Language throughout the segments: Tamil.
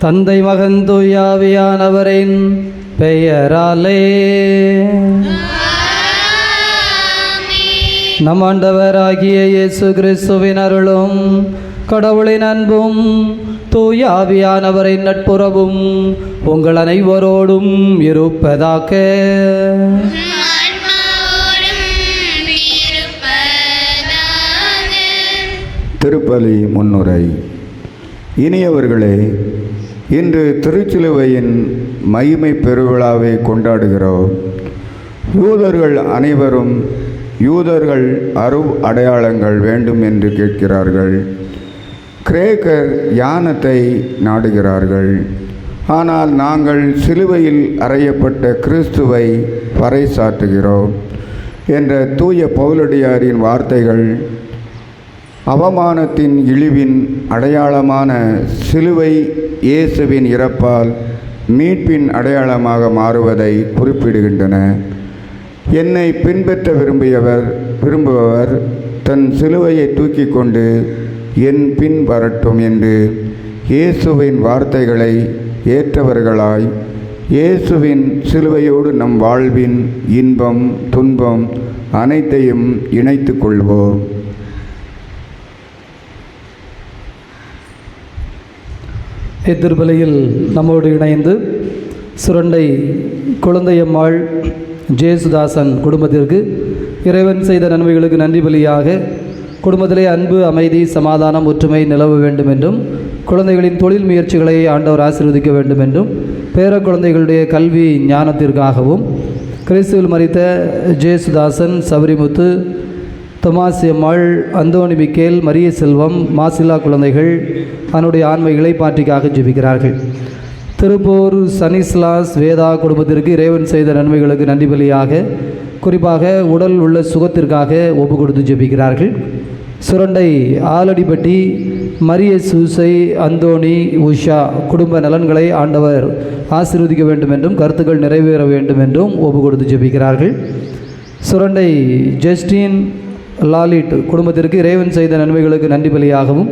தந்தை மகன் தூய ஆவியானவரின் பெயராலே நம் ஆண்டவராகிய இயேசு கிறிஸ்துவின் அருளும் கடவுளின் அன்பும் தூய ஆவியானவரின் நட்புறவும் உங்கள் அனைவரோடும் இருப்பதாக. திருப்பலி முன்னுரை. இனியவர்களே, இன்று திருச்சிலுவையின் மகிமை பெருவிழாவை கொண்டாடுகிறோம். யூதர்கள் அனைவரும் யூதர்கள் அடையாளங்கள் வேண்டும் என்று கேட்கிறார்கள். கிரேக்கர் ஞானத்தை நாடுகிறார்கள். ஆனால் நாங்கள் சிலுவையில் அறையப்பட்ட கிறிஸ்துவை பறைசாற்றுகிறோம் என்ற தூய பவுலடியாரின் வார்த்தைகள் அவமானத்தின் இழிவின் அடையாளமான சிலுவை இயேசுவின் இறப்பால் மீட்பின் அடையாளமாக மாறுவதை குறிப்பிடுகின்றன. என்னை பின்பற்ற விரும்புபவர் தன் சிலுவையை தூக்கி கொண்டு என் பின் வரட்டும் என்று இயேசுவின் வார்த்தைகளை ஏற்றவர்களாய் இயேசுவின் சிலுவையோடு நம் வாழ்வின் இன்பம் துன்பம் அனைத்தையும் இணைத்து கொள்வோம். இத்திருப்பலியில் நம்மோடு இணைந்து சுரண்டை குழந்தையம்மாள் ஜேசுதாசன் குடும்பத்திற்கு இறைவன் செய்த நன்மைகளுக்கு நன்றி பலியாக குடும்பத்திலே அன்பு, அமைதி, சமாதானம், ஒற்றுமை நிலவ வேண்டும் என்றும் குழந்தைகளின் தொழில் முயற்சிகளை ஆண்டவர் ஆசீர்வதிக்க வேண்டும் என்றும் பேர குழந்தைகளுடைய கல்வி ஞானத்திற்காகவும் கிறிஸ்துவில் மரித்த ஜேசுதாசன், சபரிமுத்து, தொமாசியம்மாள், அந்தோணி மிக்கேல், மரிய செல்வம், மாசிலா குழந்தைகள் அதனுடைய ஆண்மைகளை பாட்டிக்காக ஜெபிக்கிறார்கள். திருப்பூர் சனிஸ்லாஸ் வேதா குடும்பத்திற்கு இறைவன் செய்த நன்மைகளுக்கு நன்றி பலியாக குறிப்பாக உடல் உள்ள சுகத்திற்காக ஒப்பு கொடுத்து ஜெபிக்கிறார்கள். சுரண்டை ஆலடிப்பட்டி மரிய சூசை, அந்தோணி, உஷா குடும்ப நலன்களை ஆண்டவர் ஆசீர்வதிக்க வேண்டும் என்றும் கருத்துக்கள் நிறைவேற வேண்டும் என்றும் ஒப்பு கொடுத்து ஜெபிக்கிறார்கள். சுரண்டை ஜஸ்டின் லாலிட் குடும்பத்திற்கு இறைவன் செய்த நன்மைகளுக்கு நன்றி பலியாகவும்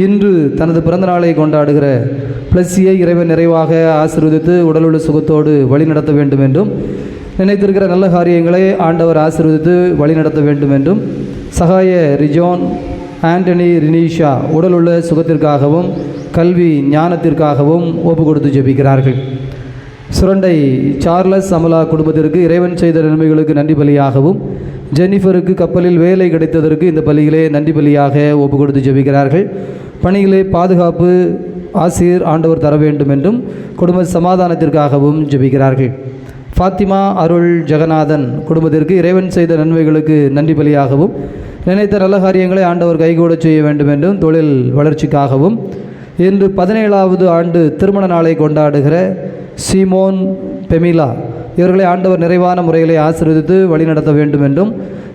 இன்று தனது பிறந்த நாளை கொண்டாடுகிற பிளஸியை இறைவன் நிறைவாக ஆசீர்வதித்து உடலுள்ள சுகத்தோடு வழிநடத்த வேண்டும் என்றும் நினைத்திருக்கிற நல்ல காரியங்களை ஆண்டவர் ஆசீர்வதித்து வழிநடத்த வேண்டும் என்றும் சகாய ரிஜோன், ஆண்டனி, ரினீஷா உடலுள்ள சுகத்திற்காகவும் கல்வி ஞானத்திற்காகவும் ஒப்பு கொடுத்து ஜெபிக்கிறார்கள். சுரண்டை சார்லஸ் அமலா குடும்பத்திற்கு இறைவன் செய்த நன்மைகளுக்கு நன்றி பலியாகவும் ஜெனிஃபருக்கு கப்பலில் வேலை கிடைத்ததற்கு இந்த பலியிலே நன்றி பலியாக ஒப்பு கொடுத்து ஜெபிக்கிறார்கள். பணியிலே பாதுகாப்பு ஆசீர் ஆண்டவர் தர வேண்டும் என்றும் குடும்ப சமாதானத்திற்காகவும் ஜெபிக்கிறார்கள். ஃபாத்திமா அருள் ஜெகநாதன் குடும்பத்திற்கு இறைவன் செய்த நன்மைகளுக்கு நன்றி பலியாகவும் நினைத்த நல்ல காரியங்களை ஆண்டவர் கைகூட செய்ய வேண்டும் என்றும் தொழில் வளர்ச்சிக்காகவும் இன்று 17வது ஆண்டு திருமண நாளை கொண்டாடுகிற சீமோன், பெமிலா இவர்களை ஆண்டவர் நிறைவான முறைகளை ஆசீர்வதித்து வழிநடத்த வேண்டும் என்றும்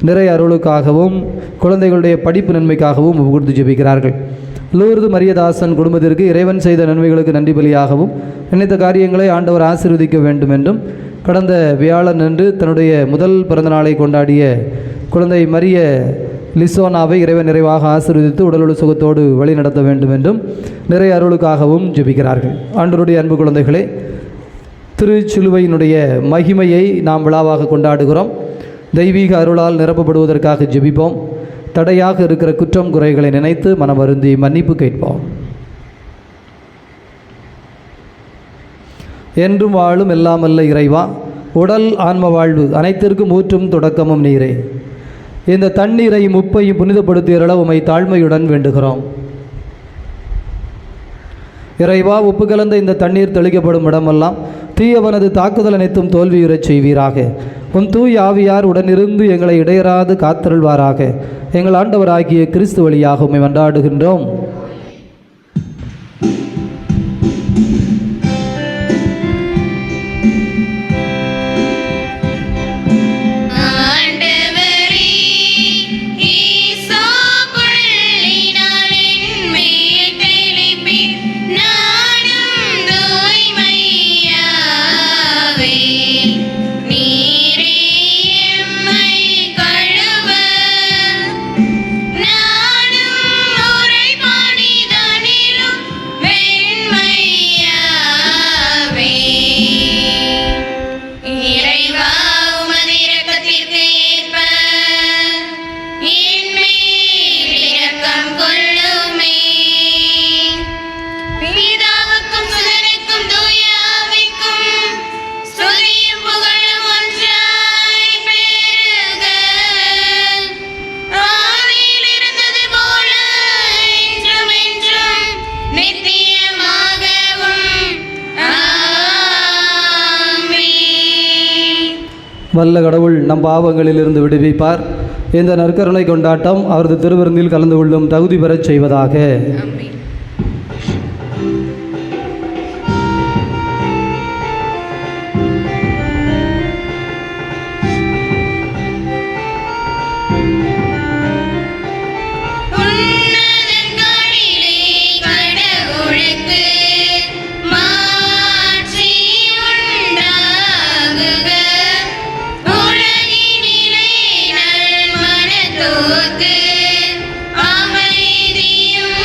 நிறை அருளுக்காகவும் குழந்தைகளுடைய படிப்பு நன்மைக்காகவும் கொடுத்து ஜெபிக்கிறார்கள். லூர்து மரியதாசன் குடும்பத்திற்கு இறைவன் செய்த நன்மைகளுக்கு நன்றி பலியாகவும் நினைத்த காரியங்களை ஆண்டவர் ஆசீர்வதிக்க வேண்டும் என்றும் கடந்த வியாழன் அன்று தன்னுடைய முதல் பிறந்தநாளை கொண்டாடிய குழந்தை மரிய லிசோனாவை இறைவன் நிறைவாக ஆசீர்வதித்து உடலுள்ள சுகத்தோடு வழி நடத்த வேண்டும் என்றும் நிறைய அருளுக்காகவும் ஜெபிக்கிறார்கள். ஆண்டவருடைய அன்பு குழந்தைகளே, திருச்சிலுவையினுடைய மகிமையை நாம் விழாவாக கொண்டாடுகிறோம். தெய்வீக அருளால் நிரப்பப்படுவதற்காக ஜெபிப்போம். தடையாக இருக்கிற குற்றம் குறைகளை நினைத்து மனம் வருந்தி மன்னிப்பு கேட்போம். என்றும் வாழும் எல்லாமல்ல இறைவா, உடல் ஆன்ம வாழ்வு அனைத்திற்கும் ஊற்றும் தொடக்கமும் நீரே. இந்த தண்ணீரை முப்பையும் புனிதப்படுத்தியருள உம்மை தாழ்மையுடன் வேண்டுகிறோம். இறைவா, உப்பு கலந்த இந்த தண்ணீர் தெளிக்கப்படும் இடமெல்லாம் தீயவனது தாக்குதல் அனைத்தும் தோல்வியுறச் செய்வீராக. உன் தூய் ஆவியார் உடனிருந்து எங்களை இடையராது காத்தருள்வாராக. எங்கள் ஆண்டவராகிய கிறிஸ்து வழியாக உம்மை மன்றாடுகின்றோம். வல்ல கடவுள் நம் பாவங்களிலிருந்து விடுவிப்பார். இந்த நற்கருணை கொண்டாட்டம் அவரது திருவிருந்தில் கலந்து கொள்ளும் தகுதி பெறச் செய்வதாக. அமைதியும்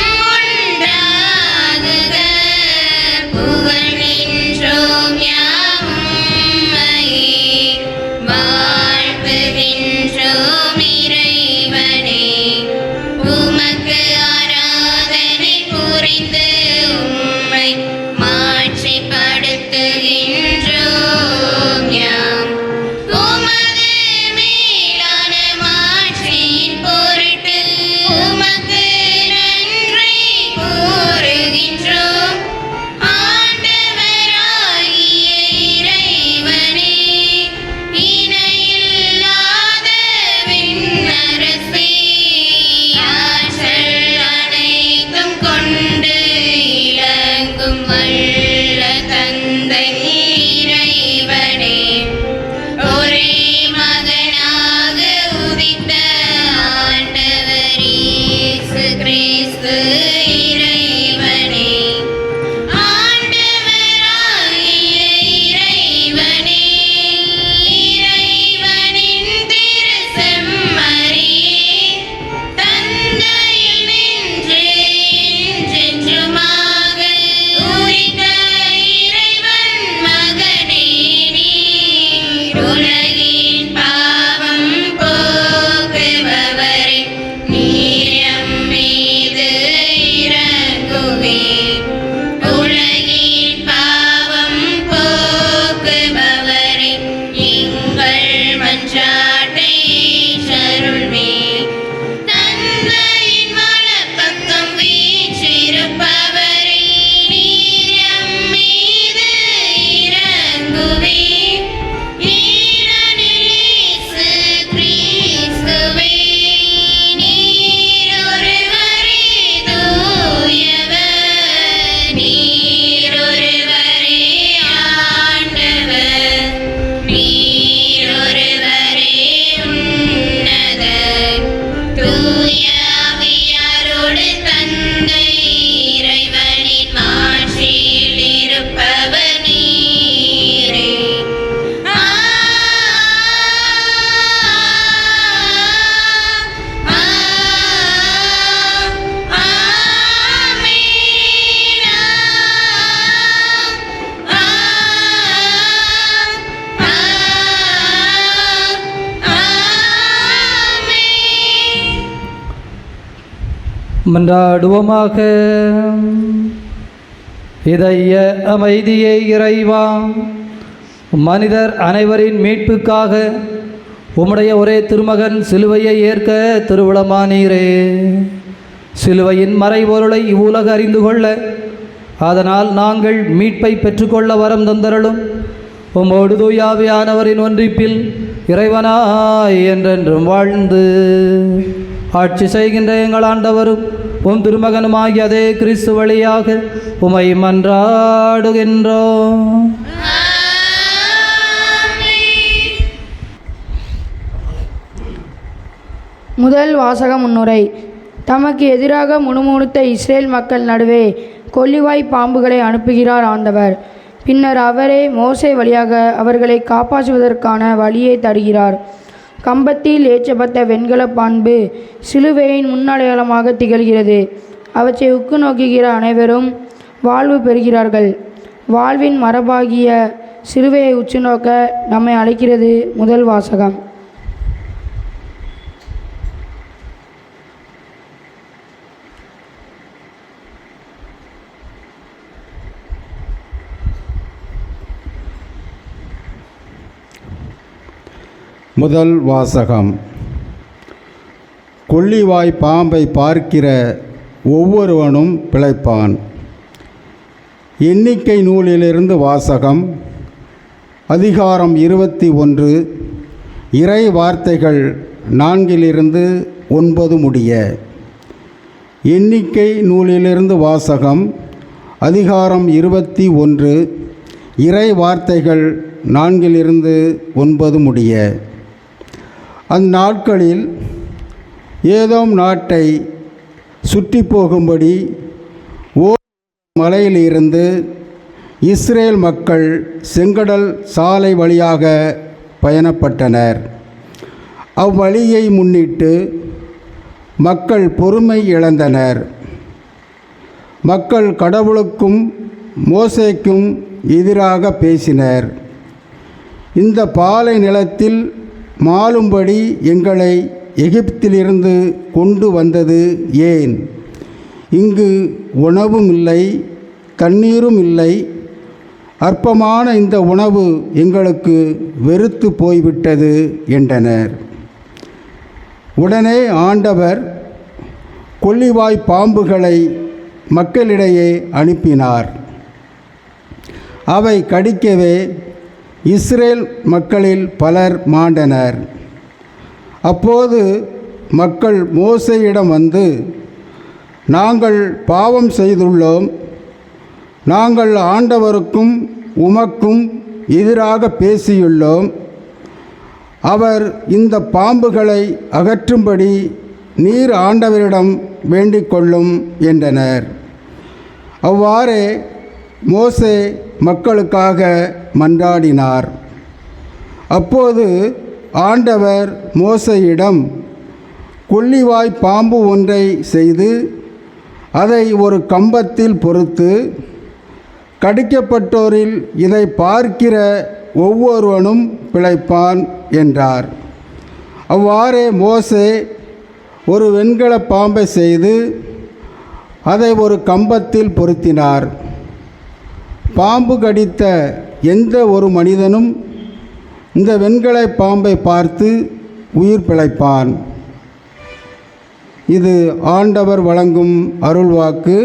மன்றாடுவோமாக. இதய அமைதியை இறைவா, மனிதர் அனைவரின் மீட்புக்காக உம்முடைய ஒரே திருமகன் சிலுவையை ஏற்க திருவுளமானீரே. சிலுவையின் மறைபொருளை இவ்வுலக அறிந்து கொள்ள, அதனால் நாங்கள் மீட்பை பெற்றுக்கொள்ள வரம் தந்தருளும். உம்மோடு தூயாவியானவரின் ஒன்றிப்பில் இறைவனாய் என்றென்றும் வாழ்ந்து ஆட்சி செய்கின்ற எங்கள் ஆண்டவரும் உம் திருமகனுமாகிய அதே கிறிஸ்து வழியாக உமை மன்றாடுகின்றோம். முதல் வாசக முன்னுரை. தமக்கு எதிராக முணுமுணுத்த இஸ்ரேல் மக்கள் நடுவே கொள்ளிவாய் பாம்புகளை அனுப்புகிறார் ஆண்டவர். பின்னர் அவரே மோசே வழியாக அவர்களை காப்பாற்றுவதற்கான வழியை தருகிறார். கம்பத்தில் ஏற்றப்பட்ட வெண்கல பாம்பு சிலுவையின் முன்னடையாளமாக திகழ்கிறது. அவற்றை உக்கு நோக்குகிற அனைவரும் வாழ்வு பெறுகிறார்கள். வாழ்வின் மரபாகிய சிலுவையை உற்று நோக்க நம்மை அழைக்கிறது முதல் வாசகம். முதல் வாசகம். கொள்ளிவாய் பாம்பை பார்க்கிற ஒவ்வொருவனும் பிழைப்பான். எண்ணிக்கை நூலிலிருந்து வாசகம். அதிகாரம் 21, இறை வார்த்தைகள் 4-9 முடிய. எண்ணிக்கை நூலிலிருந்து வாசகம். அதிகாரம் 21, இறை வார்த்தைகள் 4-9 முடிய. அந்நாட்களில் ஏதோம் நாட்டை சுற்றி போகும்படி ஓர் மலையிலிருந்து இஸ்ரேல் மக்கள் செங்கடல் சாலை வழியாக பயணப்பட்டனர். அவ்வழியை முன்னிட்டு மக்கள் பொறுமை இழந்தனர். மக்கள் கடவுளுக்கும் மோசேக்கும் எதிராக பேசினர். இந்த பாலை நிலத்தில் மாளும்படி எங்களை எகிப்திலிருந்து கொண்டு வந்தது ஏன்? இங்கு உணவும் இல்லை, தண்ணீரும் இல்லை. அற்பமான இந்த உணவு எங்களுக்கு வெறுத்து போய்விட்டது என்றனர். உடனே ஆண்டவர் கொள்ளிவாய் பாம்புகளை மக்களிடையே அனுப்பினார். அவை கடிக்கவே இஸ்ரேல் மக்களில் பலர் மாண்டனர். அப்போது மக்கள் மோசேயிடம் வந்து, நாங்கள் பாவம் செய்துள்ளோம். நாங்கள் ஆண்டவருக்கும் உமக்கும் எதிராக பேசியுள்ளோம். அவர் இந்த பாம்புகளை அகற்றும்படி நீர் ஆண்டவரிடம் வேண்டிக் கொள்ளும் என்றனர். அவ்வாறே மோசே மக்களுக்காக மன்றாடினார். அப்போது ஆண்டவர் மோசேயிடம் கொள்ளிவாய் பாம்பு ஒன்றை செய்து அதை ஒரு கம்பத்தில் பொறுத்து, கடிக்கப்பட்டோரில் இதை பார்க்கிற ஒவ்வொருவனும் பிழைப்பான் என்றார். அவ்வாறே மோசே ஒரு வெண்கல பாம்பை செய்து அதை ஒரு கம்பத்தில் பொருத்தினார். பாம்பு கடித்த எந்த ஒரு மனிதனும் இந்த வெண்கல பாம்பை பார்த்து உயிர் பிழைப்பான். இது ஆண்டவர் வழங்கும் அருள்வாக்கு.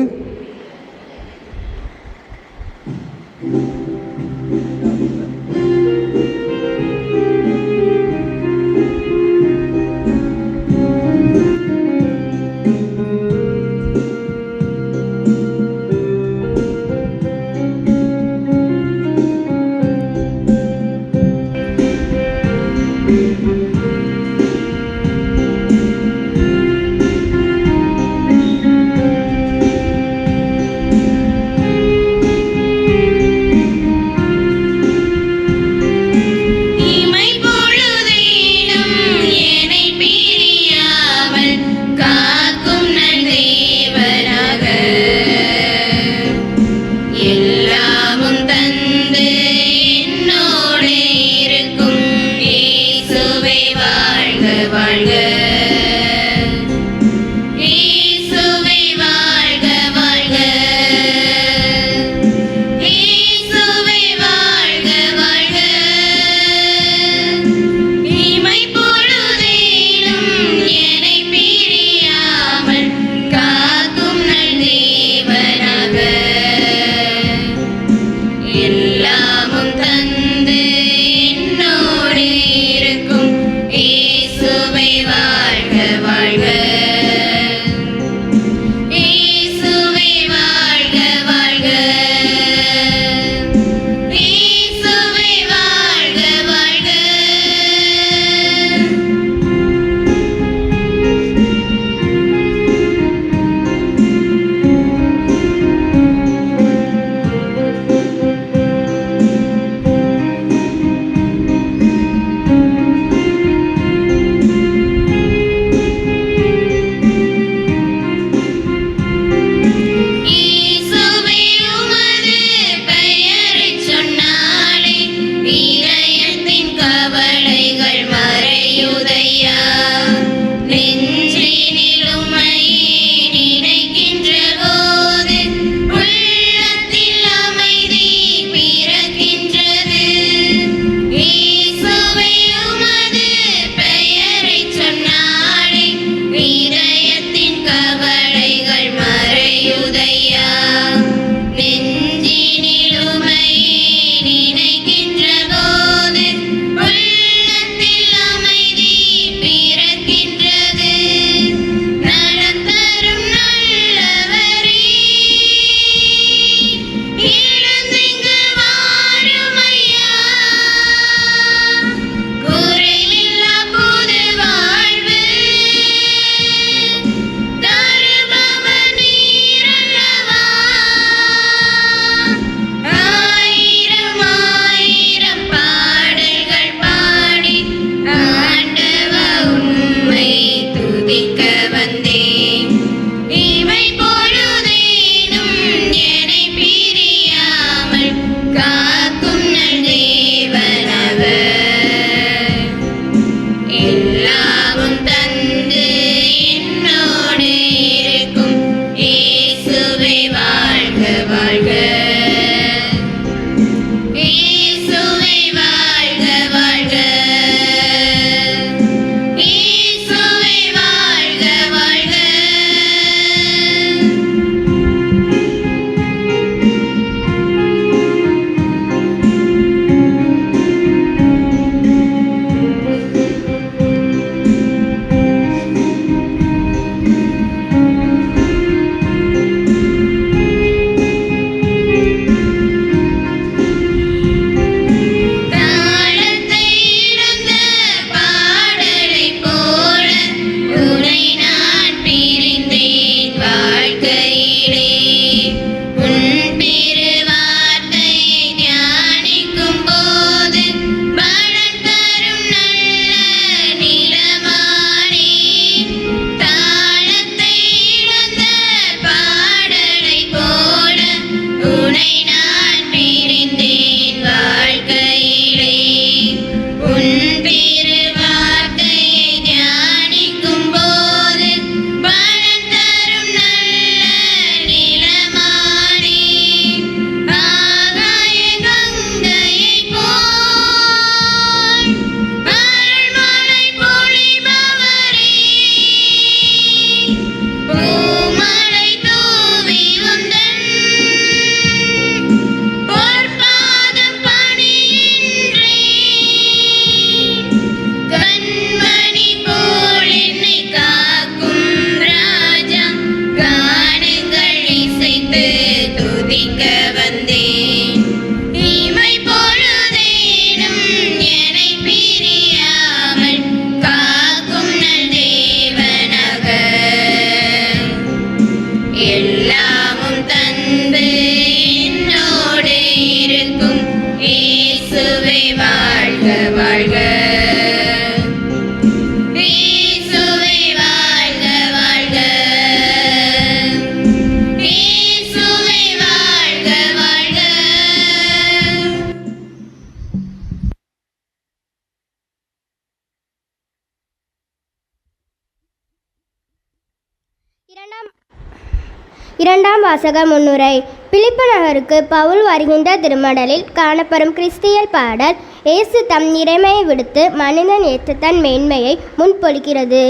இரண்டாம் வாசக முன்னுரை. பிலிப்பு நகருக்கு பவுல் வருகின்ற திருமடலில் காணப்படும் கிறிஸ்தியல் பாடல் இயேசு தம் இறைமையை விடுத்து மனிதன் ஏற்ற தன் மேன்மையை முன்பொழிக்கிறது.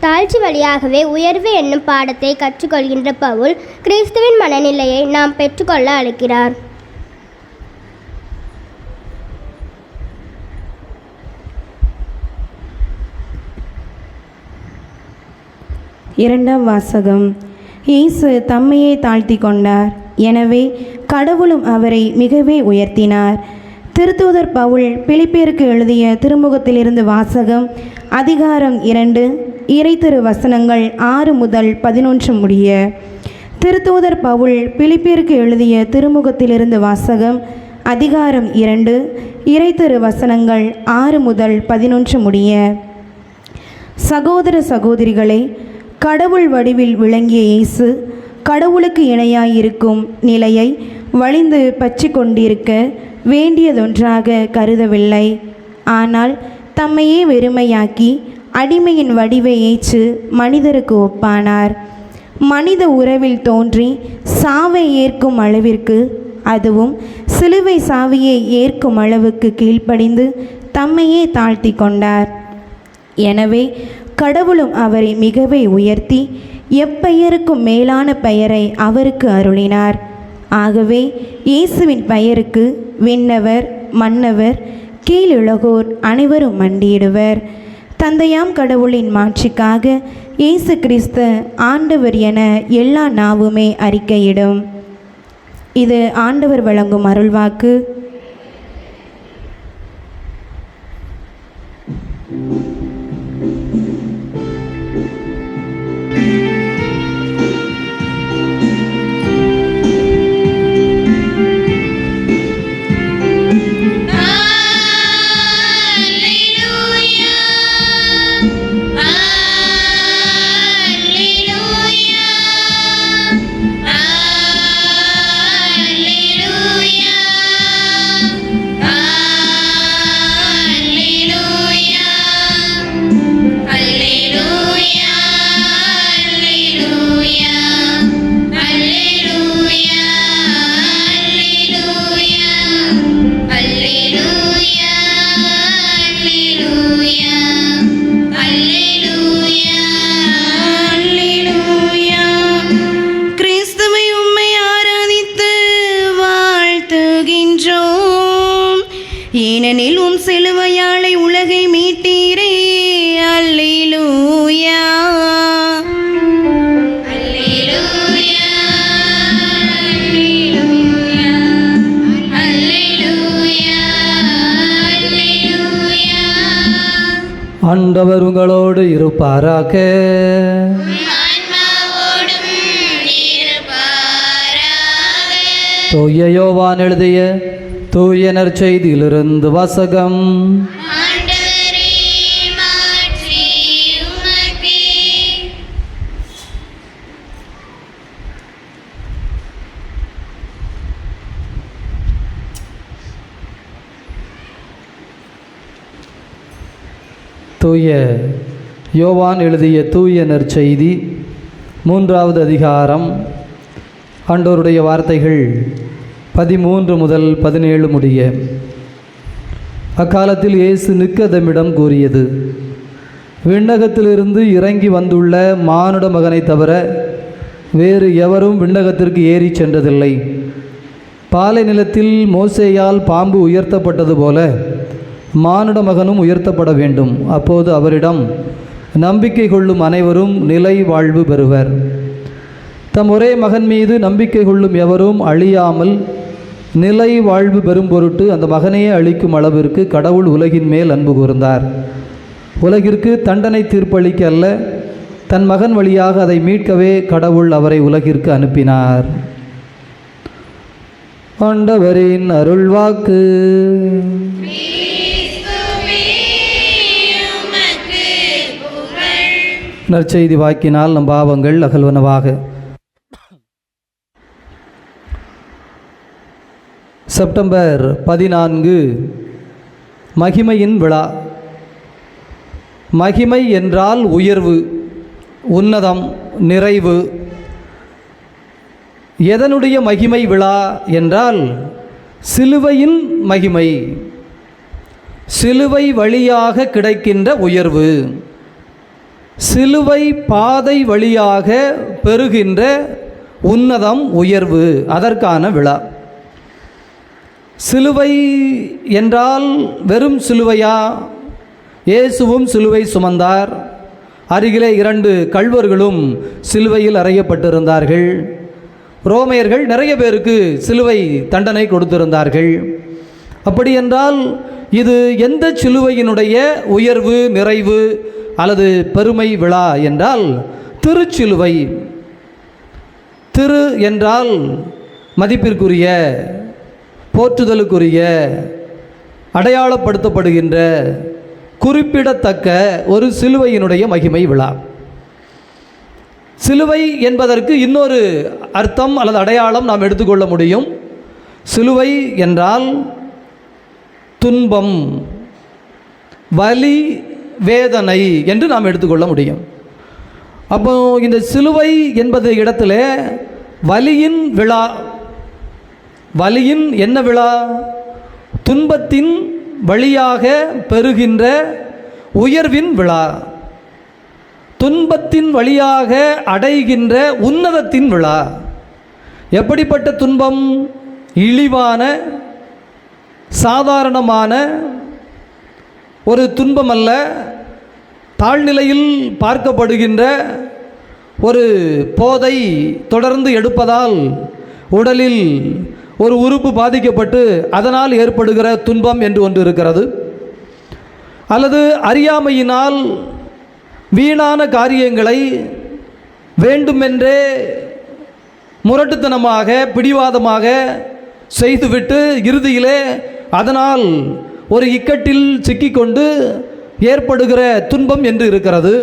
தாழ்ச்சி வழியாகவே உயர்வு என்னும் பாடத்தை கற்றுக்கொள்கின்ற பவுல் கிறிஸ்துவின் மனநிலையை நாம் பெற்றுக்கொள்ள அழைக்கிறார். இரண்டாம் வாசகம். இயேசு தம்மையே தாழ்த்தி கொண்டார், எனவே கடவுளும் அவரை மிகவே உயர்த்தினார். திருத்தூதர் பவுல் பிலிப்பியருக்கு எழுதிய திருமுகத்திலிருந்து வாசகம். அதிகாரம் 2, இறைத்திரு வசனங்கள் 6 முதல் 11 முடிய. திருத்தூதர் பவுல் பிலிப்பியருக்கு எழுதிய திருமுகத்திலிருந்து வாசகம். அதிகாரம் 2, இறைத்திரு வசனங்கள் 6 முதல் 11 முடிய. சகோதர சகோதரிகளே, கடவுள் வடிவில் விளங்கிய இயேசு கடவுளுக்கு இணையாயிருக்கும் நிலையை வலிந்து பற்றி கொண்டிருக்க வேண்டியதொன்றாக கருதவில்லை. ஆனால் தம்மையே வெறுமையாக்கி அடிமையின் வடிவை ஏற்று மனிதருக்கு ஒப்பானார். மனித உறவில் தோன்றி சாவை ஏற்கும் அளவிற்கு, அதுவும் சிலுவை சாவியை ஏற்கும் அளவுக்கு கீழ்ப்படிந்து தம்மையே தாழ்த்தி கொண்டார். எனவே கடவுளும் அவரை மிகவே உயர்த்தி எப்பெயருக்கும் மேலான பெயரை அவருக்கு அருளினார். ஆகவே இயேசுவின் பெயருக்கு விண்ணவர், மன்னவர், கீழுலகோர் அனைவரும் மண்டியிடுவர். தந்தையாம் கடவுளின் மாட்சிக்காக இயேசு கிறிஸ்து ஆண்டவர் என எல்லா நாவுமே அறிக்கையிடும். இது ஆண்டவர் வழங்கும் அருள்வாக்கு. ஏனெனில் உம் சிலுவையாலை உலகை மீட்டீரே. அல்லேலூயா. ஆண்டவர் உங்களோடு இருப்பாராக. தூய யோவான் எழுதிய தூய நற்செய்தியிலிருந்து வாசகம். தூய யோவான் எழுதிய தூய நற்செய்தி 3வது அதிகாரம். ஆண்டவருடைய வார்த்தைகள் 13 முதல் 17 முடிய. அக்காலத்தில் இயேசு நிக்கதேமிடம் கூறியது, விண்ணகத்திலிருந்து இறங்கி வந்துள்ள மானுட மகனை தவிர வேறு எவரும் விண்ணகத்திற்கு ஏறி சென்றதில்லை. பாலை நிலத்தில் மோசேயால் பாம்பு உயர்த்தப்பட்டது போல மானுட மகனும் உயர்த்தப்பட வேண்டும். அப்போது அவரிடம் நம்பிக்கை கொள்ளும் அனைவரும் நிலை வாழ்வு பெறுவர். தம் ஒரே மகன் மீது நம்பிக்கை கொள்ளும் எவரும் அழியாமல் நிலை வாழ்வு பெறும் பொருட்டு அந்த மகனையே அளிக்கும் அளவிற்கு கடவுள் உலகின் மேல் அன்பு கூர்ந்தார். உலகிற்கு தண்டனை தீர்ப்பளிக்க அல்ல, தன் மகன் வழியாக அதை மீட்கவே கடவுள் அவரை உலகிற்கு அனுப்பினார். ஆண்டவரின் அருள்வாக்கு. நற்செய்தி வாக்கினால் நம் பாவங்கள் அகல்வனவாக. செப்டம்பர் 14 மகிமையின் விழா. மகிமை என்றால் உயர்வு, உன்னதம், நிறைவு. எதனுடைய மகிமை விழா என்றால் சிலுவையின் மகிமை, சிலுவை வழியாக கிடைக்கின்ற உயர்வு, சிலுவை பாதை வழியாக பெறுகின்ற உன்னதம், உயர்வு, அதற்கான விழா. சிலுவை என்றால் வெறும் சிலுவையா? இயேசுவும் சிலுவை சுமந்தார். அருகிலே 2 கள்வர்களும் சிலுவையில் அறையப்பட்டிருந்தார்கள். ரோமையர்கள் நிறைய பேருக்கு சிலுவை தண்டனை கொடுத்திருந்தார்கள். அப்படி என்றால் இது எந்த சிலுவையினுடைய உயர்வு, நிறைவு அல்லது பெருமை விழா என்றால் திருச்சிலுவை. திரு என்றால் மதிப்பிற்குரிய, போற்றுதலுக்குரிய, அடையாளப்படுத்தப்படுகின்ற, குறிப்பிடத்தக்க ஒரு சிலுவையினுடைய மகிமை விழா. சிலுவை என்பதற்கு இன்னொரு அர்த்தம் அல்லது அடையாளம் நாம் எடுத்துக்கொள்ள முடியும். சிலுவை என்றால் துன்பம், வலி, வேதனை என்று நாம் எடுத்துக்கொள்ள முடியும். அப்போ இந்த சிலுவை என்பது இடத்துல வலியின் விழா. வலியின் என்ன விழா? துன்பத்தின் வழியாக பெறுகின்ற உயர்வின் விழா, துன்பத்தின் வழியாக அடைகின்ற உன்னதத்தின் விழா. எப்படிப்பட்ட துன்பம்? இழிவான, சாதாரணமான ஒரு துன்பம் அல்ல. தாழ்நிலையில் பார்க்கப்படுகின்ற ஒரு போதை தொடர்ந்து எடுப்பதால் உடலில் ஒரு உறுப்பு பாதிக்கப்பட்டு அதனால் ஏற்படுகிற துன்பம் என்று ஒன்று இருக்கிறது. அல்லது அறியாமையினால் வீணான காரியங்களை வேண்டுமென்றே முரட்டுத்தனமாக, பிடிவாதமாக செய்துவிட்டு இறுதியிலே அதனால் ஒரு இக்கட்டில் சிக்கிக்கொண்டு ஏற்படுகிற துன்பம் என்று இருக்கிறது.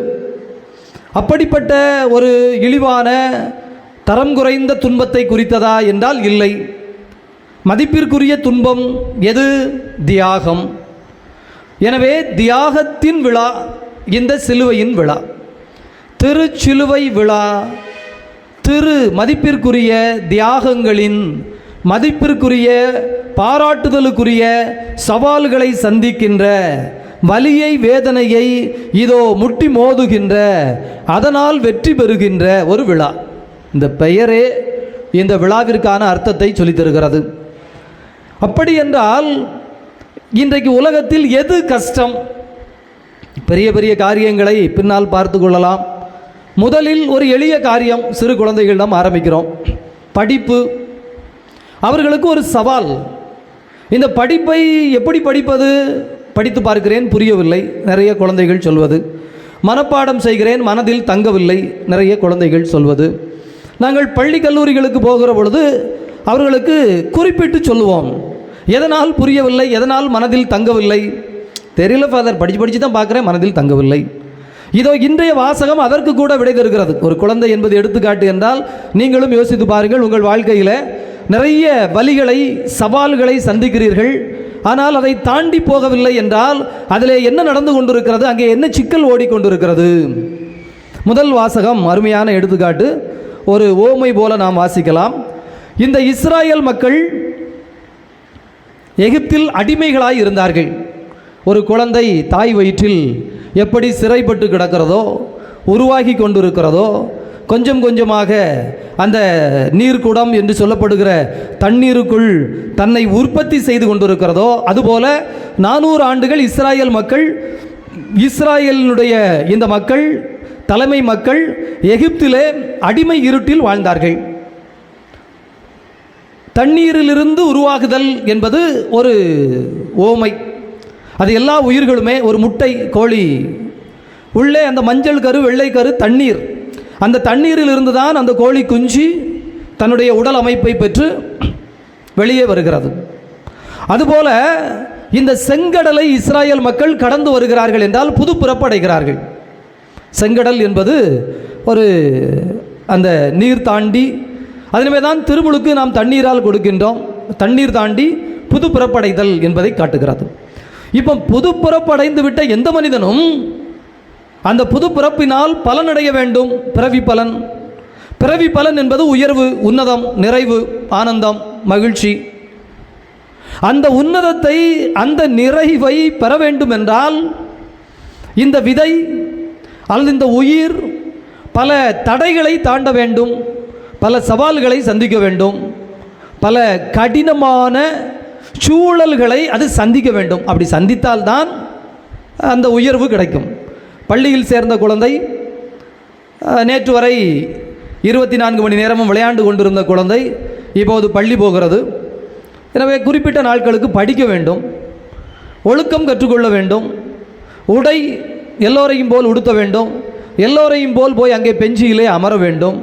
அப்படிப்பட்ட ஒரு இழிவான, தரம் குறைந்த துன்பத்தை குறித்ததா என்றால் இல்லை. மதிப்பிற்குரிய துன்பம் எது? தியாகம். எனவே தியாகத்தின் விழா இந்த சிலுவையின் விழா, திருச்சிலுவை விழா. திரு மதிப்பிற்குரிய தியாகங்களின், மதிப்பிற்குரிய பாராட்டுதலுக்குரிய சவால்களை சந்திக்கின்ற, வலியை, வேதனையை இதோ முட்டி மோதுகின்ற, அதனால் வெற்றி பெறுகின்ற ஒரு விழா. இந்த பெயரே இந்த விழாவிற்கான அர்த்தத்தை சொல்லித் தருகிறது. அப்படி என்றால் இன்றைக்கு உலகத்தில் எது கஷ்டம்? பெரிய பெரிய காரியங்களை பின்னால் பார்த்து கொள்ளலாம். முதலில் ஒரு எளிய காரியம், சிறு குழந்தைகளிடம் ஆரம்பிக்கிறோம். படிப்பு அவர்களுக்கு ஒரு சவால். இந்த படிப்பை எப்படி படிப்பது? படித்து பார்க்கிறேன், புரியவில்லை, நிறைய குழந்தைகள் சொல்வது. மனப்பாடம் செய்கிறேன், மனதில் தங்கவில்லை, நிறைய குழந்தைகள் சொல்வது. நாங்கள் பள்ளி கல்லூரிகளுக்கு போகிற பொழுது அவர்களுக்கு குறிப்பிட்டு சொல்லுவோம், எதனால் புரியவில்லை, எதனால் மனதில் தங்கவில்லை. தெரியல ஃபாதர், படித்து தான் பார்க்குறேன், மனதில் தங்கவில்லை. இதோ இன்றைய வாசகம் அதற்கு கூட விடை தருகிறது. ஒரு குழந்தை என்பது எடுத்துக்காட்டு என்றால் நீங்களும் யோசித்து பாருங்கள். உங்கள் வாழ்க்கையில் நிறைய வலிகளை, சவால்களை சந்திக்கிறீர்கள். ஆனால் அதை தாண்டி போகவில்லை என்றால் அதில் என்ன நடந்து கொண்டிருக்கிறது, அங்கே என்ன சிக்கல் ஓடிக்கொண்டிருக்கிறது? முதல் வாசகம் அருமையான எடுத்துக்காட்டு. ஒரு ஓமை போல நாம் வாசிக்கலாம். இந்த இஸ்ராயல் மக்கள் எகிப்தில் அடிமைகளாய் இருந்தார்கள். ஒரு குழந்தை தாய் வயிற்றில் எப்படி சிறைப்பட்டு கிடக்கிறதோ, உருவாகி கொண்டிருக்கிறதோ, கொஞ்சம் கொஞ்சமாக அந்த நீர்க்குடம் என்று சொல்லப்படுகிற தண்ணீருக்குள் தன்னை உற்பத்தி செய்து கொண்டிருக்கிறதோ, அதுபோல 400 ஆண்டுகள் இஸ்ராயல் மக்கள், இஸ்ராயலினுடைய இந்த மக்கள், தலைமை மக்கள் எகிப்திலே அடிமை இருட்டில் வாழ்ந்தார்கள். தண்ணீரிலிருந்து உருவாகுதல் என்பது ஒரு ஓமை. அது எல்லா உயிர்களுமே, ஒரு முட்டை கோழி உள்ளே அந்த மஞ்சள் கரு, வெள்ளை கரு, தண்ணீர், அந்த தண்ணீரில் இருந்து தான் அந்த கோழி குஞ்சு தன்னுடைய உடல் அமைப்பை பெற்று வெளியே வருகிறது. அதுபோல இந்த செங்கடலை இஸ்ராயல் மக்கள் கடந்து வருகிறார்கள் என்றால் புது பிறப்படைகிறார்கள். செங்கடல் என்பது ஒரு அந்த நீர் தாண்டி, அதனமே தான் திருமுழுக்கு நாம் தண்ணீரால் கொடுக்கின்றோம். தண்ணீர் தாண்டி புது பிறப்படைதல் என்பதை காட்டுகிறது. இப்போ புது பிறப்படைந்து விட்ட எந்த மனிதனும் அந்த புது பிறப்பினால் பலனடைய வேண்டும். பிறவி பலன், பிறவி பலன் என்பது உயர்வு, உன்னதம், நிறைவு, ஆனந்தம், மகிழ்ச்சி. அந்த உன்னதத்தை, அந்த நிறைவை பெற வேண்டும் என்றால் இந்த விதை அல்லது இந்த உயிர் பல தடைகளை தாண்ட வேண்டும், பல சவால்களை சந்திக்க வேண்டும், பல கடினமான சூழல்களை அது சந்திக்க வேண்டும். அப்படி சந்தித்தால்தான் அந்த உயர்வு கிடைக்கும். பள்ளியில் சேர்ந்த குழந்தை, நேற்று வரை 24 மணி நேரமும் விளையாண்டு கொண்டிருந்த குழந்தை இப்போது பள்ளி போகிறது. எனவே குறிப்பிட்ட நாட்களுக்கு படிக்க வேண்டும், ஒழுக்கம் கற்றுக்கொள்ள வேண்டும், உடை எல்லோரையும் போல் உடுத்த வேண்டும், எல்லோரையும் போல் போய் அங்கே பெஞ்சியிலே அமர வேண்டும்.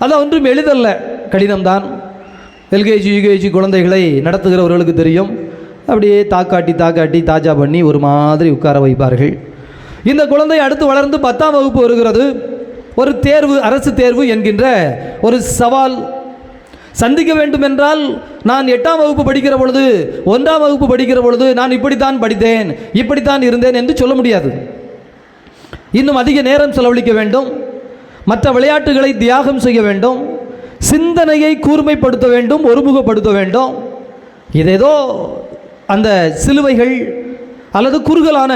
அது ஒன்றும் எளிதல்ல, கடினம்தான். எல்கேஜி யூகேஜி குழந்தைகளை நடத்துகிறவர்களுக்கு தெரியும். அப்படியே தாக்காட்டி தாஜா பண்ணி ஒரு மாதிரி உட்கார வைப்பார்கள். இந்த குழந்தை அடுத்து வளர்ந்து 10ஆம் வகுப்பு வருகிறது. ஒரு தேர்வு, அரசு தேர்வு என்கின்ற ஒரு சவால் சந்திக்க வேண்டும் என்றால், நான் 8ஆம் வகுப்பு படிக்கிற பொழுது, 1ஆம் வகுப்பு படிக்கிற பொழுது நான் இப்படித்தான் படித்தேன், இப்படித்தான் இருந்தேன் என்று சொல்ல முடியாது. இன்னும் அதிக நேரம் செலவழிக்க வேண்டும், மற்ற விளையாட்டுகளை தியாகம் செய்ய வேண்டும், சிந்தனையை கூர்மைப்படுத்த வேண்டும், ஒருமுகப்படுத்த வேண்டும். இதேதோ அந்த சிலுவைகள் அல்லது குறுகலான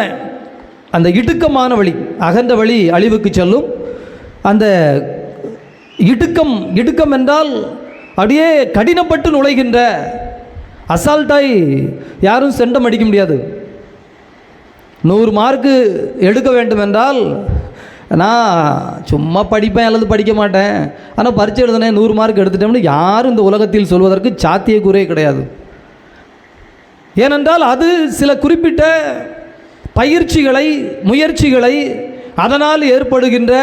அந்த இடுக்கமான வழி, அகன்ற வழி அழிவுக்கு செல்லும். அந்த இடுக்கம் என்றால் அப்படியே கடினப்பட்டு நுழைகின்ற, அசால்ட்டாய் யாரும் செண்டம் அடிக்க முடியாது. 100 மார்க்கு எடுக்க வேண்டும் என்றால், நான் சும்மா படிப்பேன் அல்லது படிக்க மாட்டேன், ஆனால் பரீட்சை எழுதுனேன் 100 மார்க் எடுத்துட்டோம்னு யாரும் இந்த உலகத்தில் சொல்வதற்கு சாத்தியக்கூறே கிடையாது. ஏனென்றால் அது சில குறிப்பிட்ட பயிற்சிகளை, முயற்சிகளை, அதனால் ஏற்படுகின்ற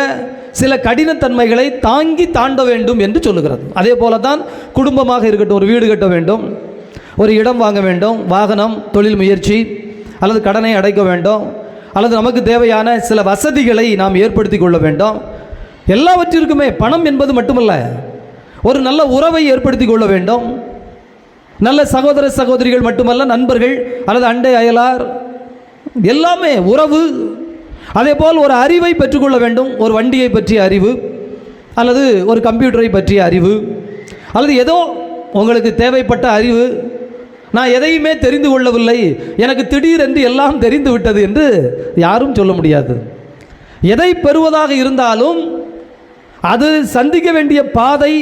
சில கடினத்தன்மைகளை தாங்கி தாண்ட வேண்டும் என்று சொல்லுகிறது. அதே போல தான் குடும்பமாக இருக்கட்டும், ஒரு வீடு கட்ட வேண்டும், ஒரு இடம் வாங்க வேண்டும், வாகனம், தொழில் முயற்சி அல்லது கடனை அடைக்க வேண்டும், அல்லது நமக்கு தேவையான சில வசதிகளை நாம் ஏற்படுத்தி கொள்ள வேண்டும். எல்லாவற்றிற்குமே பணம் என்பது மட்டுமல்ல, ஒரு நல்ல உறவை ஏற்படுத்தி கொள்ள வேண்டும். நல்ல சகோதர சகோதரிகள் மட்டுமல்ல, நண்பர்கள் அல்லது அண்டை அயலார், எல்லாமே உறவு. அதே போல் ஒரு அறிவை பெற்றுக்கொள்ள வேண்டும். ஒரு வண்டியை பற்றிய அறிவு அல்லது ஒரு கம்ப்யூட்டரை பற்றிய அறிவு அல்லது ஏதோ உங்களுக்கு தேவைப்பட்ட அறிவு. நான் எதையுமே தெரிந்து கொள்ளவில்லை, எனக்கு திடீரென்று எல்லாம் தெரிந்து விட்டது என்று யாரும் சொல்ல முடியாது. எதை பெறுவதாக இருந்தாலும் அது சந்திக்க வேண்டிய பாதை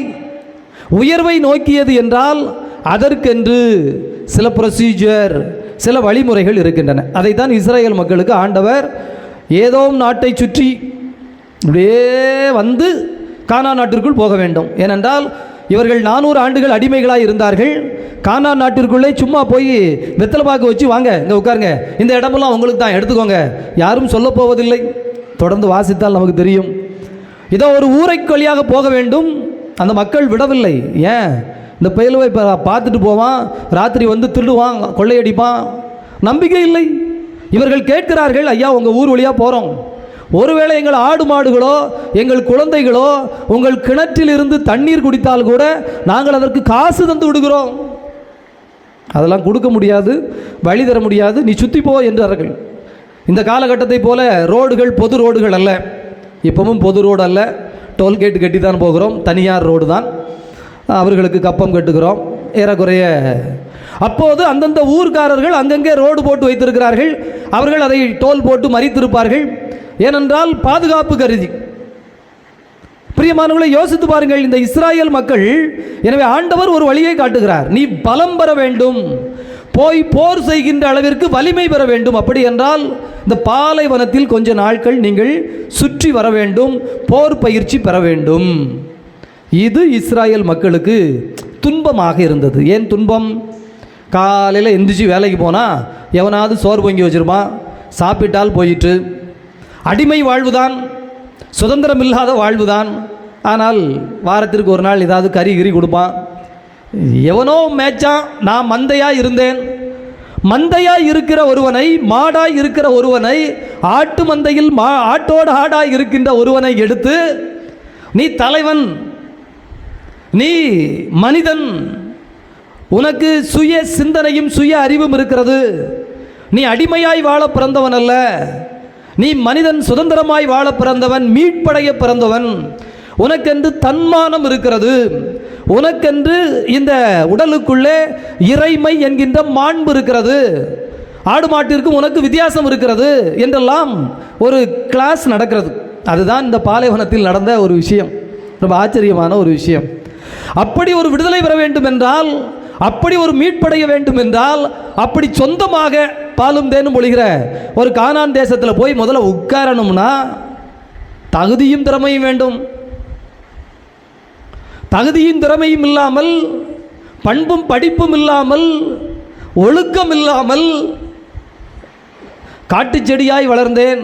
உயர்வை நோக்கியது என்றால் அதற்கென்று சில ப்ரொசீஜர், சில வழிமுறைகள் இருக்கின்றன. அதைத்தான் இஸ்ரேல் மக்களுக்கு ஆண்டவர் ஏதோம் நாட்டை சுற்றி இப்படியே வந்து கானான் நாட்டிற்குள் போக வேண்டும். ஏனென்றால் இவர்கள் 400 ஆண்டுகள் அடிமைகளாக இருந்தார்கள். கானான் நாட்டிற்குள்ளே சும்மா போய் வெத்தலை பாக்கு வச்சு வாங்க இங்கே உட்காருங்க, இந்த இடமெல்லாம் உங்களுக்கு தான், எடுத்துக்கோங்க, யாரும் சொல்ல போவதில்லை. தொடர்ந்து வாசித்தால் நமக்கு தெரியும். இதோ ஒரு ஊரைக்கு வழியாக போக வேண்டும், அந்த மக்கள் விடவில்லை. ஏன்? இந்த பயிலுவை பார்த்துட்டு போவான், ராத்திரி வந்து திருடுவான், கொள்ளையடிப்பான், நம்பிக்கை இல்லை. இவர்கள் கேட்கிறார்கள், ஐயா உங்கள் ஊர் வழியாக போகிறோம், ஒருவேளை எங்கள் ஆடு மாடுகளோ எங்கள் குழந்தைகளோ உங்கள் கிணற்றிலிருந்து தண்ணீர் குடித்தால் கூட நாங்கள் அதற்கு காசு தந்து விடுகிறோம். அதெல்லாம் கொடுக்க முடியாது, வழி தர முடியாது, நீ சுற்றி போ என்றார்கள். இந்த காலகட்டத்தை போல ரோடுகள் பொது ரோடுகள் அல்ல, இப்பவும் பொது ரோடு அல்ல, டோல்கேட்டு கட்டி தான் போகிறோம், தனியார் ரோடு தான், அவர்களுக்கு கப்பம் கட்டுகிறோம் ஏறக்குறைய. அப்போது அந்தந்த ஊர்க்காரர்கள் அங்கங்கே ரோடு போட்டு வைத்திருக்கிறார்கள், அவர்கள் அதை டோல் போட்டு மறித்திருப்பார்கள், ஏனென்றால் பாதுகாப்பு கருதி. பிரியமானவர்களை யோசித்து பாருங்கள், இந்த இஸ்ராயேல் மக்கள். எனவே ஆண்டவர் ஒரு வழியை காட்டுகிறார், நீ பலம் பெற வேண்டும், போய் போர் செய்கின்ற அளவிற்கு வலிமை பெற வேண்டும். அப்படி என்றால் இந்த பாலைவனத்தில் கொஞ்ச நாட்கள் நீங்கள் சுற்றி வர வேண்டும், போர் பயிற்சி பெற வேண்டும். இது இஸ்ராயேல் மக்களுக்கு துன்பமாக இருந்தது. ஏன் துன்பம்? காலையில் எந்திரிச்சு வேலைக்கு போனால் எவனாவது சோறு பொங்கி வச்சிருப்பான், சாப்பிட்டால் போயிட்டு. அடிமை வாழ்வுதான், சுதந்திரம் இல்லாத வாழ்வுதான். ஆனால் வாரத்திற்கு ஒரு நாள் ஏதாவது கறி கொடுப்பான். எவனோ மேய்ச்சான், நான் மந்தையாக இருந்தேன். மந்தையாக இருக்கிற ஒருவனை, மாடாய் இருக்கிற ஒருவனை, ஆட்டு மந்தையில் ஆட்டோடு ஆடாய் இருக்கின்ற ஒருவனை எடுத்து, நீ தலைவன், நீ மனிதன், உனக்கு சுய சிந்தனையும் சுய அறிவும் இருக்கிறது, நீ அடிமையாய் வாழ பிறந்தவன் அல்ல, நீ மனிதன், சுதந்திரமாய் வாழ பிறந்தவன், மீட்படைய பிறந்தவன், உனக்கென்று தன்மானம் இருக்கிறது, உனக்கென்று இந்த உடலுக்குள்ளே இறைமை என்கின்ற மாண்பு இருக்கிறது, ஆடு மாட்டிற்கும் உனக்கு வித்தியாசம் இருக்கிறது என்றெல்லாம் ஒரு கிளாஸ் நடக்கிறது. அதுதான் இந்த பாலைவனத்தில் நடந்த ஒரு விஷயம், ரொம்ப ஆச்சரியமான ஒரு விஷயம். அப்படி ஒரு விடுதலை பெற வேண்டும் என்றால், அப்படி ஒரு மீட்படைய வேண்டும் என்றால், அப்படி சொந்தமாக பாலும் தேனும் பொழிகிற ஒரு கானான் தேசத்தில் போய் முதல்ல உட்காரணும்னா தகுதியும் திறமையும் வேண்டும். தகுதியும் திறமையும் இல்லாமல், பண்பும் படிப்பும் இல்லாமல், ஒழுக்கம் இல்லாமல், காட்டு செடியாய் வளர்ந்தேன்,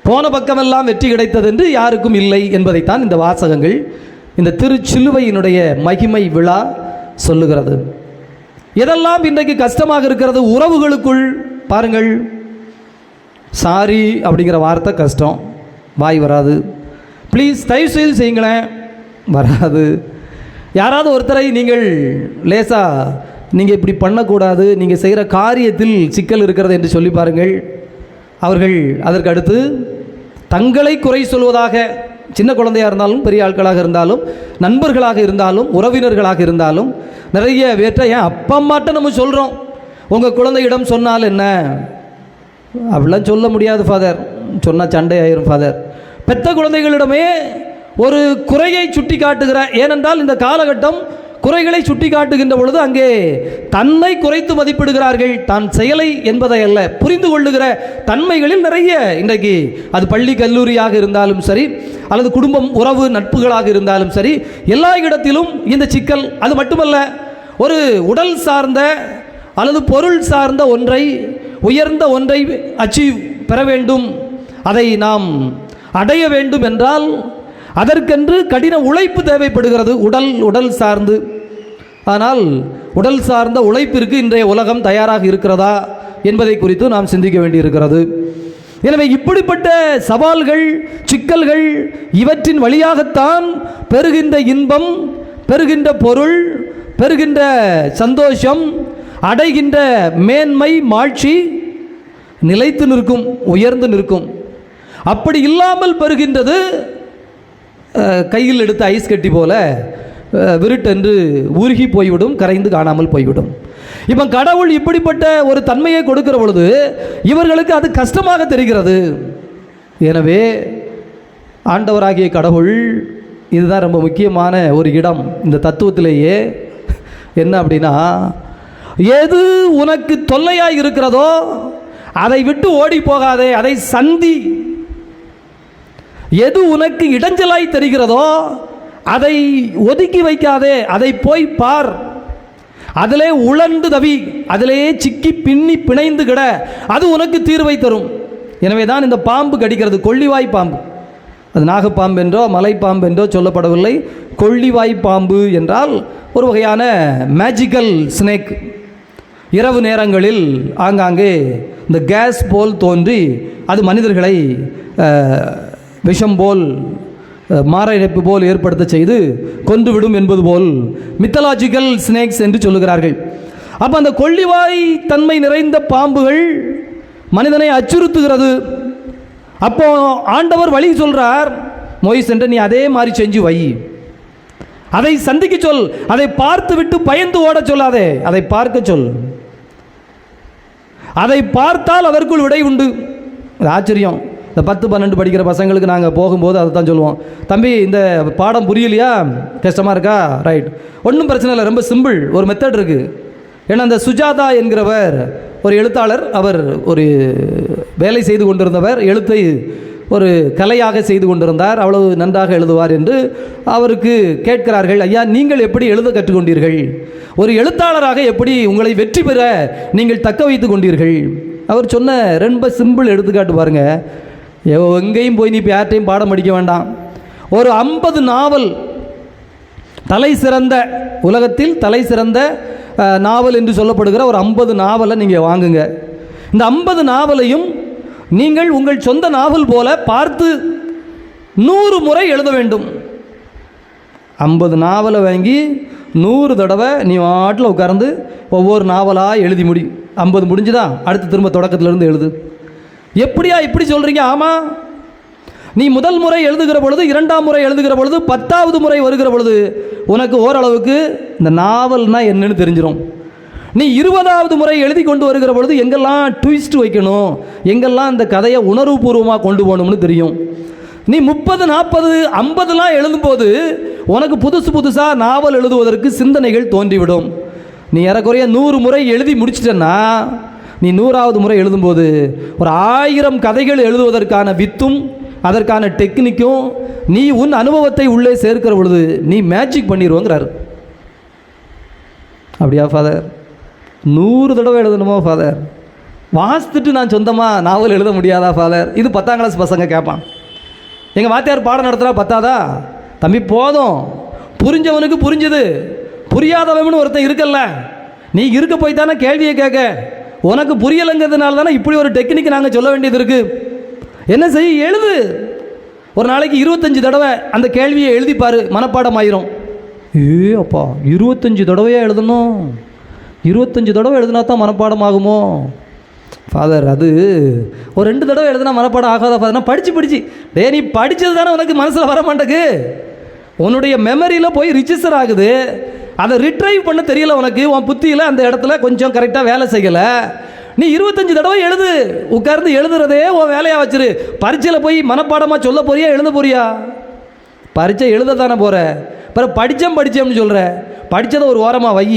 போன பக்கமெல்லாம் வெற்றி கிடைத்தது என்று யாருக்கும் இல்லை என்பதைத்தான் இந்த வாசகங்கள், இந்த திருச்சிலுவையினுடைய மகிமை விழா சொல்லுகிறது. எதெல்லாம் இன்றைக்கு கஷ்டமாக இருக்கிறது உறவுகளுக்குள் பாருங்கள். சாரி அப்படிங்கிற வார்த்தை கஷ்டம், வாய் வராது. ப்ளீஸ் தயவு செய்து செய்யுங்களேன், வராது. யாராவது ஒருத்தரை நீங்கள் லேசாக நீங்கள் இப்படி பண்ணக்கூடாது, நீங்கள் செய்கிற காரியத்தில் சிக்கல் இருக்கிறது என்று சொல்லி பாருங்கள், அவர்கள் அதற்கு அடுத்து தங்களை குறை சொல்வதாக, சின்ன குழந்தையாக இருந்தாலும் பெரிய ஆட்களாக இருந்தாலும் நண்பர்களாக இருந்தாலும் உறவினர்களாக இருந்தாலும் நிறைய பேற்ற ஏன் அப்பா அம்மாட்ட நம்ம சொல்கிறோம், உங்கள் குழந்தையிடம் சொன்னால் என்ன, அப்படிலாம் சொல்ல முடியாது ஃபாதர், சொன்னால் சண்டை ஆயிரும் ஃபாதர். பெத்த குழந்தைகளிடமே ஒரு குறையை சுட்டி காட்டுகிற, ஏனென்றால் இந்த காலகட்டம் குறைகளை சுட்டி காட்டுகின்ற பொழுது அங்கே தன்னை குறைத்து மதிப்பிடுகிறார்கள், தான் செயலை என்பதை அல்ல புரிந்து கொள்ளுகிற தன்மைகளில் நிறைய இன்றைக்கு அது பள்ளி கல்லூரியாக இருந்தாலும் சரி, அல்லது குடும்பம் உறவு நட்புகளாக இருந்தாலும் சரி, எல்லா இடத்திலும் இந்த சிக்கல். அது மட்டுமல்ல, ஒரு உடல் சார்ந்த அல்லது பொருள் சார்ந்த ஒன்றை, உயர்ந்த ஒன்றை அச்சீவ் பெற வேண்டும், அதை நாம் அடைய வேண்டும் என்றால் அதற்கென்று கடின உழைப்பு தேவைப்படுகிறது, உடல் சார்ந்து. ஆனால் உடல் சார்ந்த உழைப்பிற்கு இன்றைய உலகம் தயாராக இருக்கிறதா என்பதை குறித்து நாம் சிந்திக்க வேண்டியிருக்கிறது. எனவே இப்படிப்பட்ட சவால்கள், சிக்கல்கள், இவற்றின் வழியாகத்தான் பெறுகின்ற இன்பம், பெறுகின்ற பொருள், பெறுகின்ற சந்தோஷம், அடைகின்ற மேன்மை, மாட்சி நிலைத்து நிற்கும், உயர்ந்து நிற்கும். அப்படி இல்லாமல் பெறுகின்றது கையில் எடுத்த ஐஸ் கட்டி போல விருட்டென்று உருகி போய்விடும், கரைந்து காணாமல் போய்விடும். இப்போ கடவுள் இப்படிப்பட்ட ஒரு தன்மையை கொடுக்கிற பொழுது இவர்களுக்கு அது கஷ்டமாக தெரிகிறது. எனவே ஆண்டவராகிய கடவுள், இதுதான் ரொம்ப முக்கியமான ஒரு இடம் இந்த தத்துவத்திலேயே. என்ன அப்படின்னா, எது உனக்கு தொல்லையாய் இருக்கிறதோ அதை விட்டு ஓடி போகாதே, அதை சந்தி. எது உனக்கு இடைஞ்சலாய் தெரிகிறதோ அதை ஒதுக்கி வைக்காதே, அதை போய் பார். அதிலே உழண்டு தவி, அதிலே சிக்கி பின்னி பிணைந்து கிட, அது உனக்கு தீர்வை தரும். எனவே தான் இந்த பாம்பு கடிக்கிறது, கொள்ளிவாய் பாம்பு. அது நாகப்பாம்பு என்றோ மலைப்பாம்பு என்றோ சொல்லப்படவில்லை. கொள்ளிவாய் பாம்பு என்றால் ஒரு வகையான மேஜிக்கல் ஸ்னேக். இரவு நேரங்களில் ஆங்காங்கே இந்த கேஸ் போல் தோன்றி அது மனிதர்களை விஷம் போல் மாரடைப்பு போல் ஏற்படுத்த செய்து கொன்றுவிடும் என்பது போல் மித்தலாஜிக்கல் ஸ்னேக்ஸ் என்று சொல்லுகிறார்கள். அப்போ அந்த கொள்ளிவாய் தன்மை நிறைந்த பாம்புகள் மனிதனை அச்சுறுத்துகிறது. அப்போ ஆண்டவர் வழி சொல்றார், மோயிஸ் என்று நீ அதே மாதிரி செஞ்சு வை, அதை சந்திக்க சொல், அதை பார்த்து விட்டு பயந்து ஓட சொல்லாதே, அதை பார்க்க சொல். அதை பார்த்தால் அதற்குள் விடை உண்டு. ஆச்சரியம். இந்த 10-12 படிக்கிற பசங்களுக்கு நாங்கள் போகும்போது அதை தான் சொல்லுவோம், தம்பி இந்த பாடம் புரியலையா, கஷ்டமாக இருக்கா, ரைட், ஒன்றும் பிரச்சனை இல்லை, ரொம்ப சிம்பிள், ஒரு மெத்தட் இருக்குது. ஏன்னா அந்த சுஜாதா என்கிறவர் ஒரு எழுத்தாளர், அவர் ஒரு வேலை செய்து கொண்டிருந்தவர், எழுத்தை ஒரு கலையாக செய்து கொண்டிருந்தார், அவ்வளவு நன்றாக எழுதுவார் என்று அவருக்கு கேட்கிறார்கள், ஐயா நீங்கள் எப்படி எழுத கற்றுக்கொண்டீர்கள், ஒரு எழுத்தாளராக எப்படி உங்களை வெற்றி பெற நீங்கள் தக்க வைத்து கொண்டீர்கள்? அவர் சொன்ன ரொம்ப சிம்பிள் எடுத்துக்காட்டு பாருங்க. எங்கேயும் போய் நீ இப்போ யார்ட்டையும் பாடம் படிக்க வேண்டாம். ஒரு 50 நாவல், தலை சிறந்த, உலகத்தில் தலை சிறந்த நாவல் என்று சொல்லப்படுகிற ஒரு 50 நாவலை நீங்கள் வாங்குங்க. இந்த 50 நாவலையும் நீங்கள் உங்கள் சொந்த நாவல் போல பார்த்து 100 முறை எழுத வேண்டும். 50 நாவலை வாங்கி 100 தடவை நீ வாட்டில் உட்கார்ந்து ஒவ்வொரு நாவலாக எழுதி முடி. 50 முடிஞ்சுதா, அடுத்து திரும்ப தொடக்கத்திலிருந்து எழுது. எப்படியா இப்படி சொல்கிறீங்க? ஆமாம், நீ முதல் முறை எழுதுகிற பொழுது, 2ஆம் முறை எழுதுகிற பொழுது, 10ஆவது முறை வருகிற பொழுது உனக்கு ஓரளவுக்கு இந்த நாவல்னா என்னன்னு தெரிஞ்சிடும். நீ 20ஆவது முறை எழுதி கொண்டு வருகிற பொழுது எங்கெல்லாம் ட்விஸ்ட் வைக்கணும், எங்கெல்லாம் இந்த கதையை உணர்வுபூர்வமாக கொண்டு போகணும்னு தெரியும். நீ 30, 40, 50லாம் எழுதும்போது உனக்கு புதுசு புதுசாக நாவல் எழுதுவதற்கு சிந்தனைகள் தோன்றிவிடும். நீ ஏறக்குறைய 100 முறை எழுதி முடிச்சிட்டன்னா நீ 100ஆவது முறை எழுதும்போது ஒரு 1000 கதைகள் எழுதுவதற்கான வித்தும் அதற்கான டெக்னிக்கும் நீ உன் அனுபவத்தை உள்ளே சேர்க்கிற பொழுது நீ மேஜிக் பண்ணிடுவோங்கிறார். அப்படியா ஃபாதர்? 100 தடவை எழுதணுமா ஃபாதர்? வாசித்துட்டு நான் சொந்தமாக நாவல் எழுத முடியாதா ஃபாதர்? இது 10ஆம் கிளாஸ் பசங்க கேட்பான். எங்கள் வாத்தியார் பாடம் நடத்துகிறா, பத்தாதா? தம்பி போதும், புரிஞ்சவனுக்கு புரிஞ்சுது, புரியாதவனு ஒருத்தன் இருக்கல்ல, நீ இருக்க போய் தானே கேள்வியை கேட்க. உனக்கு புரியலைங்கிறதுனால தானே இப்படி ஒரு டெக்னிக் நாங்கள் சொல்ல வேண்டியது இருக்குது. என்ன செய்ய, எழுது. ஒரு நாளைக்கு 25 தடவை அந்த கேள்வியை எழுதிப்பார், மனப்பாடம் ஆயிரும். அப்பா 25 தடவையாக எழுதணும்? 25 தடவை எழுதினா தான் மனப்பாடம் ஆகுமோ ஃபாதர்? அது ஒரு 2 தடவை எழுதினா மனப்பாடம் ஆகாதா ஃபாதர்? நான் படித்து நீ படித்தது தானே உனக்கு மனசில் வர மாட்டேக்கு, உன்னுடைய மெமரியில் போய் ரிஜிஸ்டர் ஆகுது. அதை ரிட்ரைவ் பண்ண தெரியல உனக்கு, உன் புத்தியில் அந்த இடத்துல கொஞ்சம் கரெக்டாக வேலை செய்யலை. நீ 25 தடவை எழுது, உட்கார்ந்து எழுதுறதே உன் வேலையாக வச்சிரு. பரீட்சையில் போய் மனப்பாடமாக சொல்ல போறியா, எழுத போறியா? பரீட்சை எழுத தானே போகிற, பிறகு படித்தேன்னு சொல்கிற. படித்ததை ஒரு ஓரமாக வை,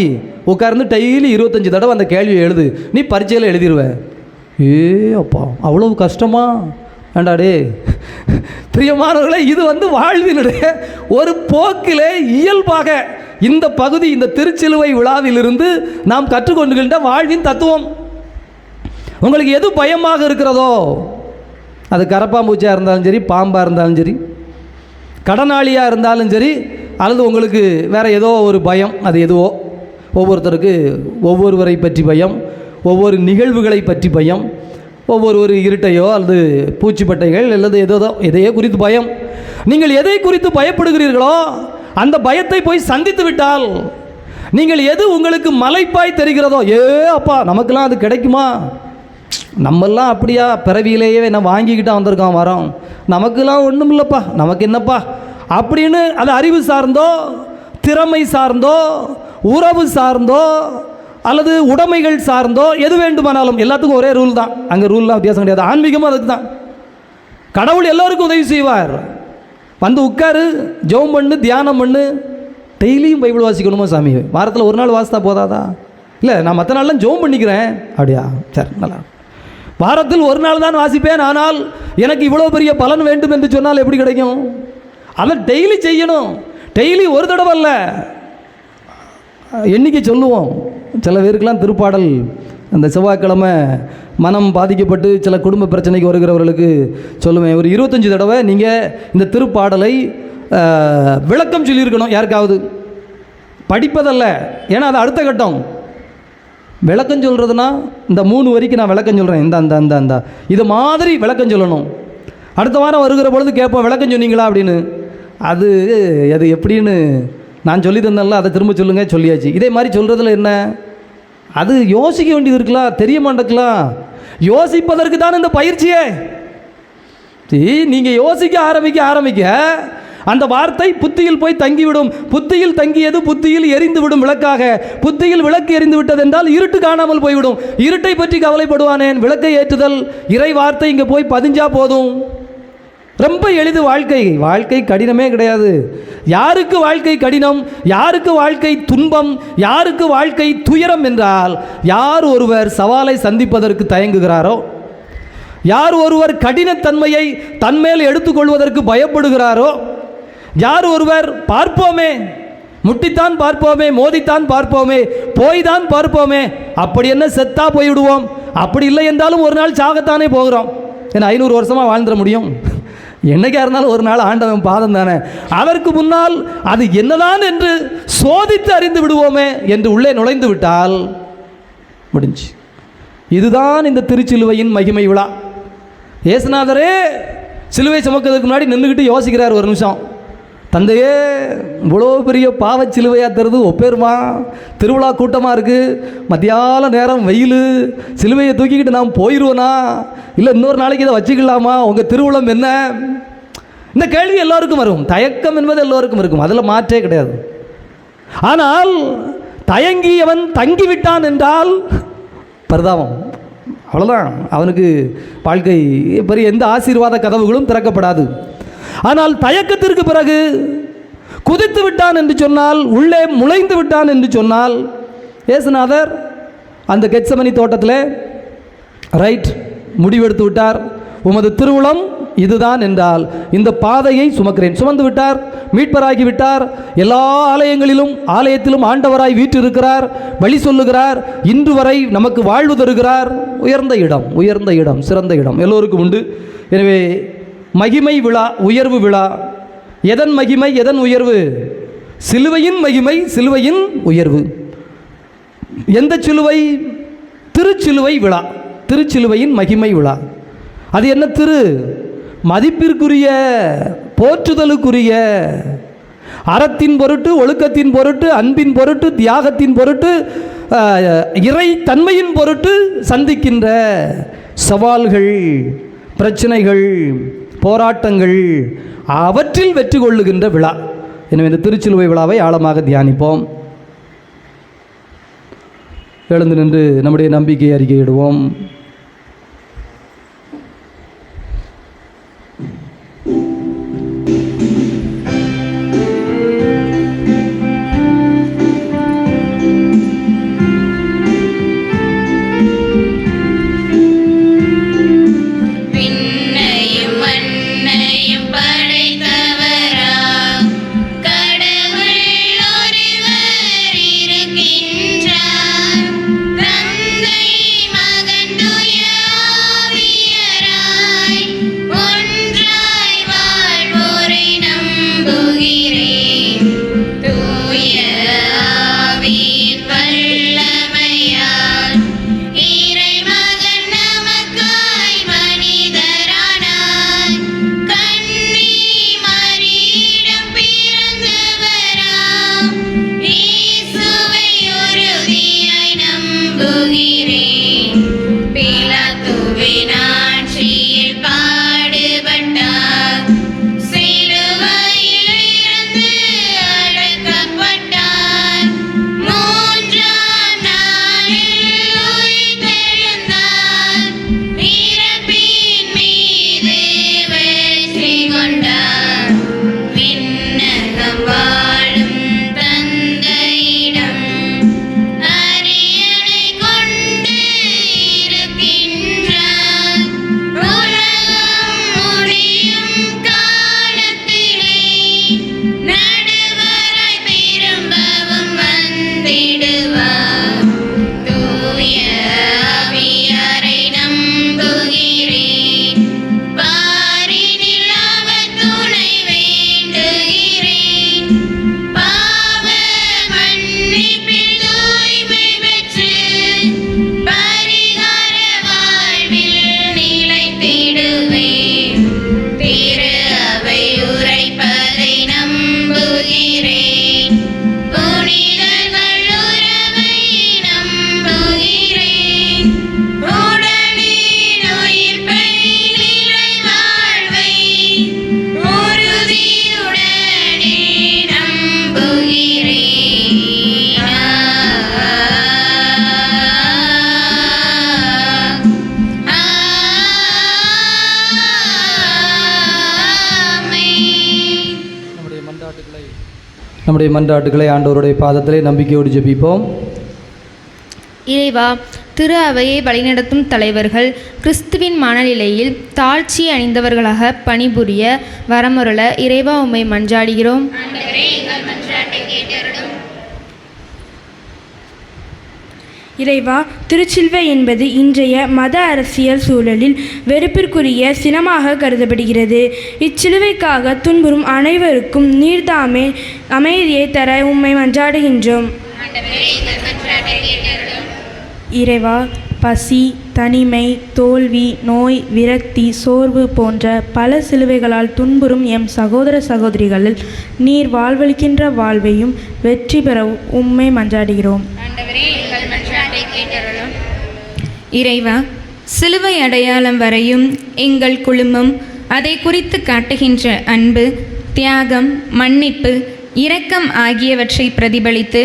உட்கார்ந்து டெய்லி 25 தடவை அந்த கேள்வியை எழுது, நீ பரீட்சையில் எழுதிடுவேன். அப்பா அவ்வளவு கஷ்டமா? வேண்டாடே பிரியமானவர்களே, இது வாழ்வினுடைய ஒரு போக்கிலே இயல்பாக இந்த பகுதி, இந்த திருச்சிலுவை விழாவிலிருந்து நாம் கற்றுக்கொண்டுகின்ற வாழ்வின் தத்துவம். உங்களுக்கு எது பயமாக இருக்கிறதோ, அது கரப்பாம்பூச்சியாக இருந்தாலும் சரி, பாம்பாக இருந்தாலும் சரி, கடனாளியாக இருந்தாலும் சரி, அல்லது உங்களுக்கு வேறு ஏதோ ஒரு பயம், அது எதுவோ, ஒவ்வொருத்தருக்கு ஒவ்வொருவரை பற்றி பயம், ஒவ்வொரு நிகழ்வுகளை பற்றி பயம், ஒவ்வொரு இருட்டையோ அல்லது பூச்சிப்பட்டைகள் அல்லது எதையோ குறித்து பயம். நீங்கள் எதை குறித்து பயப்படுகிறீர்களோ அந்த பயத்தை போய் சந்தித்து விட்டால், நீங்கள் எது உங்களுக்கு மலைப்பாய் தெரிகிறதோ, அப்பா நமக்கெல்லாம் அது கிடைக்குமா, நம்மெல்லாம் அப்படியா பிறவியிலேயே நான் வாங்கிக்கிட்டா வந்திருக்கோம் வரோம், நமக்கெல்லாம் ஒன்றும் இல்லைப்பா, நமக்கு என்னப்பா அப்படின்னு, அது அறிவு சார்ந்தோ, திறமை சார்ந்தோ, உறவு சார்ந்தோ, அல்லது உடைமைகள் சார்ந்தோ, எது வேண்டுமானாலும், எல்லாத்துக்கும் ஒரே ரூல் தான். அங்கே ரூல்லாம் வித்தியாசம் கிடையாது. ஆன்மீகமும் அதுக்கு தான். கடவுள் எல்லோருக்கும் உதவி செய்வார். வந்து உட்காரு, ஜெபம் பண்ணு, தியானம் பண்ணு. டெய்லியும் பைபிள் வாசிக்கணுமா சாமி? வாரத்தில் ஒரு நாள் வாசித்தா போதாதா? இல்லை நான் மற்ற நாள்லாம் ஜோம் பண்ணிக்கிறேன். அப்படியா, சரி, நல்லா. வாரத்தில் ஒரு நாள் தான் வாசிப்பேன், ஆனால் எனக்கு இவ்வளோ பெரிய பலன் வேண்டும் என்று சொன்னால் எப்படி கிடைக்கும்? அதை டெய்லி செய்யணும். டெய்லி ஒரு தடவை இல்லை, எண்ணிக்கை சொல்லுவோம். சில பேருக்கெல்லாம் திருப்பாடல் அந்த செவ்வாய்க்கிழமை மனம் பாதிக்கப்பட்டு சில குடும்ப பிரச்சனைக்கு வருகிறவர்களுக்கு சொல்லுவேன், ஒரு 25 தடவை நீங்கள் இந்த திருப்பாடலை விளக்கம் சொல்லியிருக்கணும். யாருக்காவது படிப்பதல்ல, ஏன்னா அது அடுத்த கட்டம். விளக்கம் சொல்கிறதுனா இந்த 3 வரிக்கு நான் விளக்கம் சொல்கிறேன், இந்த இது மாதிரி விளக்கம் சொல்லணும். அடுத்த வாரம் வருகிற பொழுது கேட்போம், விளக்கம் சொன்னீங்களா அப்படின்னு. அது எப்படின்னு நான் சொல்லி தந்தேன்ல, அதை திரும்ப சொல்லுங்க, சொல்லியாச்சு. இதே மாதிரி சொல்கிறதுல என்ன, அது யோசிக்க வேண்டியது இருக்கலாம், தெரிய மாட்டேக்கலாம். யோசிப்பதற்கு தான் இந்த பயிற்சியே. நீங்கள் யோசிக்க ஆரம்பிக்க அந்த வார்த்தை புத்தியில் போய் தங்கிவிடும். புத்தியில் தங்கியது புத்தியில் எரிந்து விடும் விளக்காக. புத்தியில் விளக்கு எரிந்து விட்டது என்றால் இருட்டு காணாமல் போய்விடும். இருட்டை பற்றி கவலைப்படுவானேன், விளக்கை ஏற்றுதல், இறை வார்த்தை இங்கே போய் பதிஞ்சா போதும். ரொம்ப எளிது வாழ்க்கை கடினமே கிடையாது. யாருக்கு வாழ்க்கை கடினம், யாருக்கு வாழ்க்கை துன்பம், யாருக்கு வாழ்க்கை துயரம் என்றால், யார் ஒருவர் சவாலை சந்திப்பதற்கு தயங்குகிறாரோ, யார் ஒருவர் கடினத்தன்மையை தன்மேல் எடுத்துக்கொள்வதற்கு பயப்படுகிறாரோ, யார் ஒருவர் பார்ப்போமே, முட்டித்தான் பார்ப்போமே, மோதித்தான் பார்ப்போமே, போய்தான் பார்ப்போமே, அப்படி என்ன செத்தா போய்விடுவோம், அப்படி இல்லை என்றாலும் ஒரு நாள் சாகத்தானே போகிறோம். ஏன்னா 500 வருஷமாக வாழ்ந்துட முடியும்? என்னைக்கா இருந்தாலும் ஒரு நாள் ஆண்டவன் பாதம் தானே. அதற்கு முன்னால் அது என்னதான் என்று சோதித்து அறிந்து விடுவோமே என்று உள்ளே நுழைந்து விட்டால் முடிஞ்சு. இதுதான் இந்த திருச்சிலுவையின் மகிமை விழா. இயேசுநாதரே சிலுவை சுமக்கிறதுக்கு முன்னாடி நின்றுக்கிட்டு யோசிக்கிறார் ஒரு நிமிஷம். தந்தையே, இவ்வளோ பெரிய பாவச் சிலுவையாக தருது, ஒப்பேருமா, திருவிழா கூட்டமாக இருக்குது, மத்தியான நேரம் வெயில், சிலுவையை தூக்கிக்கிட்டு நாம் போயிடுவோனா, இல்லை இன்னொரு நாளைக்கு இதை வச்சுக்கலாமா, உங்கள் திருவுளம் என்ன? இந்த கேள்வி எல்லோருக்கும் வரும். தயக்கம் என்பது எல்லோருக்கும் இருக்கும், அதில் மாற்றே கிடையாது. ஆனால் தயங்கியவன் தங்கிவிட்டான் என்றால் பரிதாபம், அவ்வளோதான். அவனுக்கு வாழ்க்கை பெரிய எந்த ஆசீர்வாத கதவுகளும் திறக்கப்படாது. ஆனால் தயக்கத்திற்கு பிறகு குதித்து விட்டான் என்று சொன்னால், உள்ளே முளைந்து விட்டான் என்று சொன்னால், இயேசுநாதர் அந்த கெத்சமனி தோட்டத்தில் ரைட் முடிவெடுத்து விட்டார். உமது திருவுளம் இதுதான் என்றால் இந்த பாதையை சுமக்கிறேன். சுமந்து விட்டார், மீட்பராகி விட்டார். எல்லா ஆலயத்திலும் ஆண்டவராய் வீற்றிருக்கிறார், வழி சொல்லுகிறார், இன்று வரை நமக்கு வாழ்வு தருகிறார். உயர்ந்த இடம், சிறந்த இடம் எல்லோருக்கும் உண்டு. எனவே மகிமை விழா, உயர்வு விழா. எதன் மகிமை, எதன் உயர்வு? சிலுவையின் மகிமை, சிலுவையின் உயர்வு. எந்த சிலுவை? திருச்சிலுவை விழா, திருச்சிலுவையின் மகிமை விழா. அது என்ன திரு? மதிப்பிற்குரிய, போற்றுதலுக்குரிய, அறத்தின் பொருட்டு, ஒழுக்கத்தின் பொருட்டு, அன்பின் பொருட்டு, தியாகத்தின் பொருட்டு, இறை தன்மையின் பொருட்டு சந்திக்கின்ற சவால்கள், பிரச்சனைகள், போராட்டங்கள், அவற்றில் வெற்றி கொள்ளுகின்ற விழா. எனவே இந்த திருச்சிலுவை விழாவை ஆழமாக தியானிப்போம். எழுந்து நின்று நம்முடைய நம்பிக்கையை அறிக்கையிடுவோம். வாழும் தந்தையிடம் அறிய நம்முடைய மன்றாட்டுகளை ஆண்டவருடைய பாதத்திலே நம்பிக்கையோடு ஜெபிப்போம். இறைவா, திரு அவையை வழிநடத்தும் தலைவர்கள் கிறிஸ்துவின் மனநிலையில் தாழ்ச்சி அணிந்தவர்களாக பணிபுரிய வரமருள இறைவா உம்மை மன்றாடுகிறோம். இறைவா, திருச்சிலுவை என்பது இன்றைய மத அரசியல் சூழலில் வெறுப்பிற்குரிய சினமாக கருதப்படுகிறது. இச்சிலுவைக்காக துன்புறும் அனைவருக்கும் நீர்தாமே அமைதியை தர உம்மை மன்றாடுகின்றோம். இறைவா, பசி, தனிமை, தோல்வி, நோய், விரக்தி, சோர்வு போன்ற பல சிலுவைகளால் துன்புறும் எம் சகோதர சகோதரிகளில் நீர் வாழ்வளிக்கின்ற வாழ்வையும் வெற்றி பெற உம்மை மன்றாடுகிறோம். இறைவா, சிலுவை அடையாளம் வரையும் எங்கள் குழுமம் அதை குறித்து காட்டுகின்ற அன்பு, தியாகம், மன்னிப்பு, இரக்கம் ஆகியவற்றை பிரதிபலித்து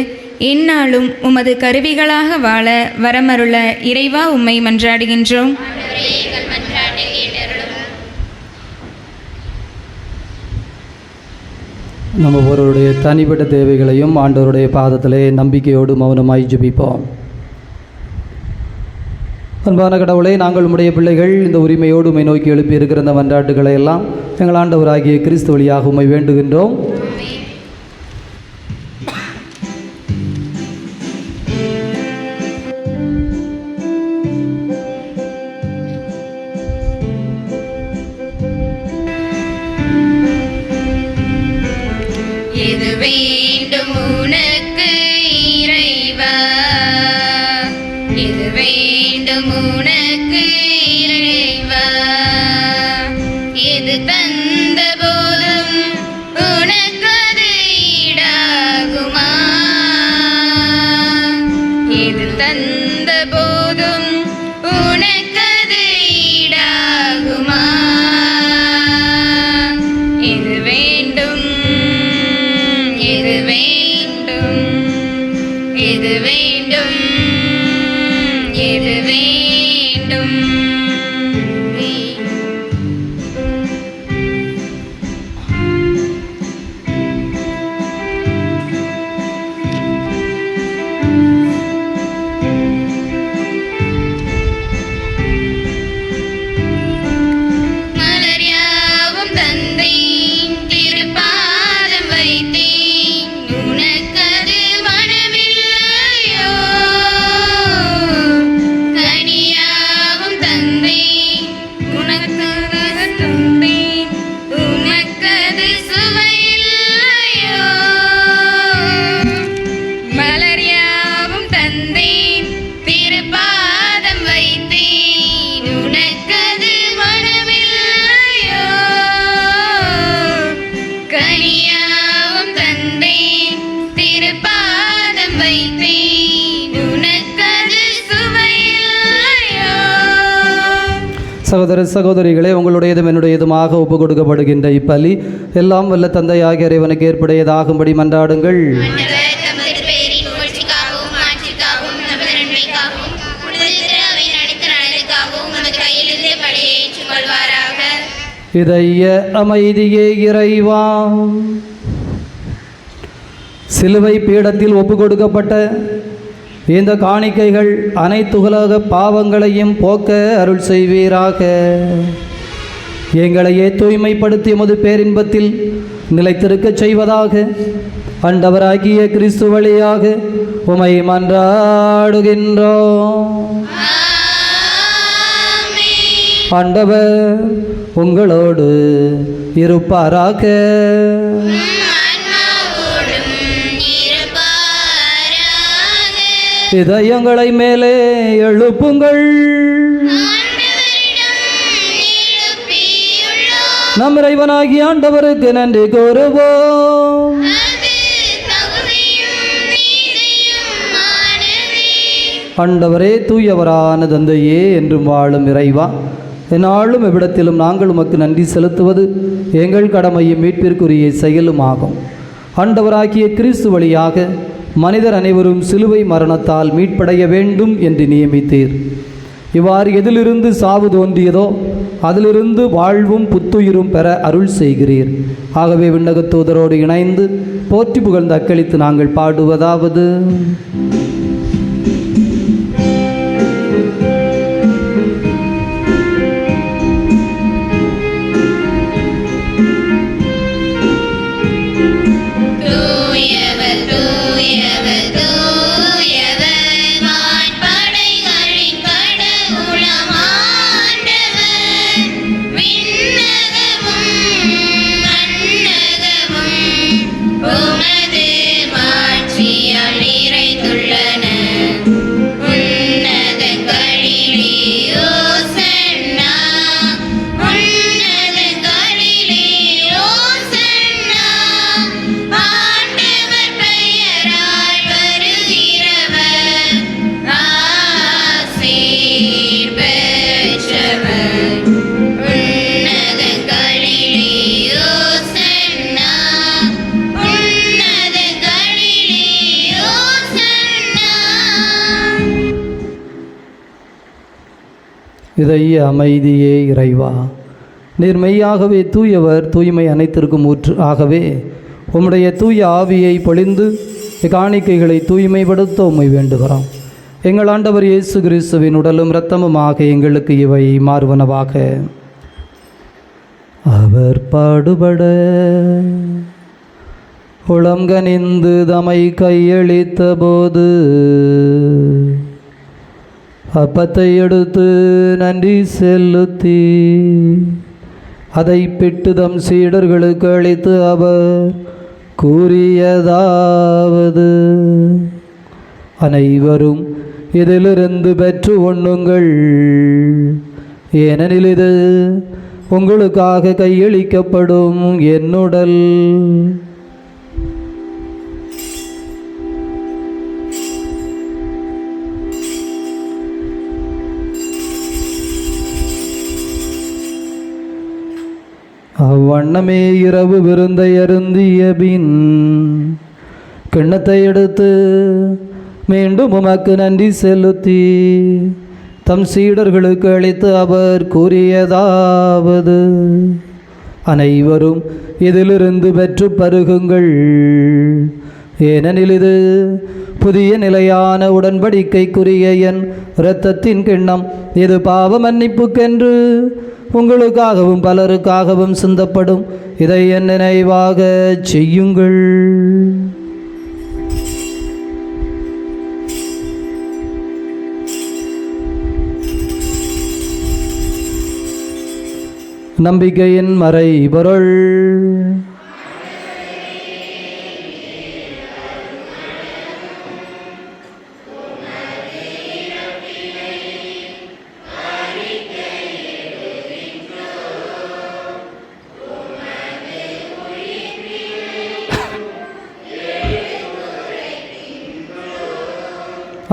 எந்நாளும் உமது கருவிகளாக வாழ வரமருள இறைவா உம்மை மன்றாடுகின்றோம். நம்ம ஒருவருடைய தனிப்பட்ட தேவைகளையும் ஆண்டவருடைய பாதத்திலே நம்பிக்கையோடு மௌனமாய் ஜெபிப்போம். அன்பான கடவுளே, நாங்கள் உம்முடைய பிள்ளைகள் இந்த உரிமையோடு உம்மை நோக்கி எழுப்பி இருக்கிற இந்த மன்றாட்டுகளை எல்லாம் எங்கள் ஆண்டவராகிய கிறிஸ்து வழியாக உம்மை வேண்டுகின்றோம். எது வேண்டும் உனக்கு இறைவா, எது வேண்டும் உனக்கு இறைவா, எது தந்த போதும் உனக்கு அது ஈடாகுமா, எது தந்த போதும் உனக்கு அது ஈடாகுமா, எது வேண்டும், எது வேண்டும், எது வேண்டும், எது வேண்டும். மலர் யாவும் தந்தேன், திருப்பாதம் வைத்தேன், உனக்கது மனமில்லையோ, கனியாவும் தந்தேன், உனக்கது தந்தேன், உனக்கது சுவையில்லையோ, மலர் யாவும் தந்தேன், திருப்பாதம் வைத்தேன், உனக்கது மனமில்லையோ, கனியாவும் தந்தேன், திருப்பாதம் வைத்தேன், உனக்கது சுவையில்லையோ. சகோதர சகோதரிகளே, உங்களுடையதும் என்னுடையதுமாக ஒப்புக் கொடுக்கப்படுகின்ற இப்பலி எல்லாம் வல்ல தந்தையாகிய இறைவனுக்கு ஏற்புடையதாகும்படி மன்றாடுங்கள். ஆண்டவர் தமது பேரின் புகழ்ச்சிக்காகவும் ஆட்சிக்காகவும் நமது நன்மைக்காகவும் புனித திரு அவையின் அனைத்து நலனுக்காகவும் நமது கையிலிருந்து பலியை ஏற்றுக்கொள்வாராக. இதய அமைதியே இறைவா, சிலுவை பீடத்தில் ஒப்பு கொடுக்கப்பட்ட இந்த காணிக்கைகள் அனைத்துலக பாவங்களையும் போக்க அருள் செய்வீராக. எங்களையே தூய்மைப்படுத்தி உமது பேரின்பத்தில் நிலைத்திருக்கச் செய்வதாக ஆண்டவராகிய கிறிஸ்து வழியாக உமை மன்றாடுகின்றோம். ஆண்டவர் உங்களோடு இருப்பாராக. இதயங்களை மேலே எழுப்புங்கள். நம் இறைவனாகிய ஆண்டவருக்கு நன்றி கூறுவோம். ஆண்டவரே, தூயவரான தந்தையே, என்றும் வாழும் இறைவா, எந்நாளும் எவ்விடத்திலும் நாங்கள் உமக்கு நன்றி செலுத்துவது எங்கள் கடமையும் மீட்பிற்குரிய செயலும் ஆகும். ஆண்டவராகிய கிறிஸ்து வழியாக மனிதர் அனைவரும் சிலுவை மரணத்தால் மீட்படைய வேண்டும் என்று நியமித்தீர். இவ்வாறு எதிலிருந்து சாவு தோன்றியதோ அதிலிருந்து வாழ்வும் புத்துயிரும் பெற அருள் செய்கிறீர். ஆகவே விண்ணகத் தூதரோடு இணைந்து போற்றி புகழ்ந்து அக்களித்து நாங்கள் பாடுவதாவது: இதய அமைதியே இறைவா, நீர் மெய்யாகவே தூயவர், தூய்மை அனைத்திற்கும் ஊற்று. ஆகவே உம்முடைய தூய ஆவியை பொழிந்து காணிக்கைகளை தூய்மைப்படுத்த உம்மை வேண்டுகிறோம். எங்கள் ஆண்டவர் இயேசு கிறிஸ்துவின் உடலும் இரத்தமுமாக எங்களுக்கு இவை மாறுவனவாக. அவர் பாடுபட உளம்கனிந்து தமை கையளித்த போது அப்பத்தை எடுத்து நன்றி செலுத்தி அதை பிட்டு தம் சீடர்களுக்கு அளித்து அவர் கூறியதாவது: அனைவரும் இதிலிருந்து பெற்று உண்ணுங்கள், ஏனெனில் இது உங்களுக்காக கையளிக்கப்படும் என்னுடல். அவ்வண்ணமே இரவு விருந்தை அருந்திய பின் கிண்ணத்தை எடுத்து மீண்டும் உமக்கு நன்றி செலுத்தி தம் சீடர்களுக்கு அளித்து அவர் கூறியதாவது: அனைவரும் இதிலிருந்து பெற்று பருகுங்கள், ஏனெனில் இது புதிய நிலையான உடன்படிக்கைக்குரிய என் இரத்தத்தின் கிண்ணம். இது பாவ மன்னிப்புக்கென்று உங்களுக்காகவும் பலருக்காகவும் சிந்தப்படும். இதை என் நினைவாக செய்யுங்கள். நம்பிக்கையின் மறைபொருள்.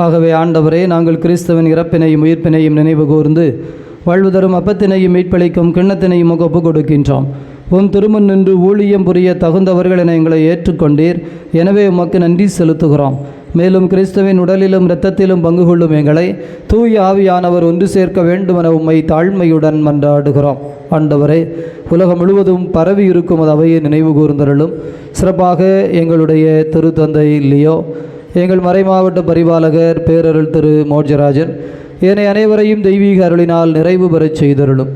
ஆகவே ஆண்டவரே, நாங்கள் கிறிஸ்துவின் இறப்பினையும் உயிர்ப்பினையும் நினைவு கூர்ந்து வாழ்வு தரும் அப்பத்தினையும் மீட்பளிக்கும் கிண்ணத்தினையும் ஒப்பு கொடுக்கின்றோம். உம் திருமண் நின்று ஊழியம் புரிய தகுந்தவர்கள் என எங்களை ஏற்றுக்கொண்டீர். எனவே உமக்கு நன்றி செலுத்துகிறோம். மேலும் கிறிஸ்துவின் உடலிலும் இரத்தத்திலும் பங்கு கொள்ளும் எங்களை தூய ஆவியானவர் ஒன்று சேர்க்க வேண்டுமென உம்மை தாழ்மையுடன் மன்றாடுகிறோம். ஆண்டவரே, உலகம் முழுவதும் பரவி இருக்கும் அது அவையை நினைவு கூர்ந்தருளும். சிறப்பாக எங்களுடைய திருத்தந்தை லியோ, எங்கள் மறைமாவட்ட பரிபாலகர் பேரருள் திரு மோட்சராஜன், ஏனைய அனைவரையும் தெய்வீக அருளினால் நிறைவு பெறச் செய்தருளும்.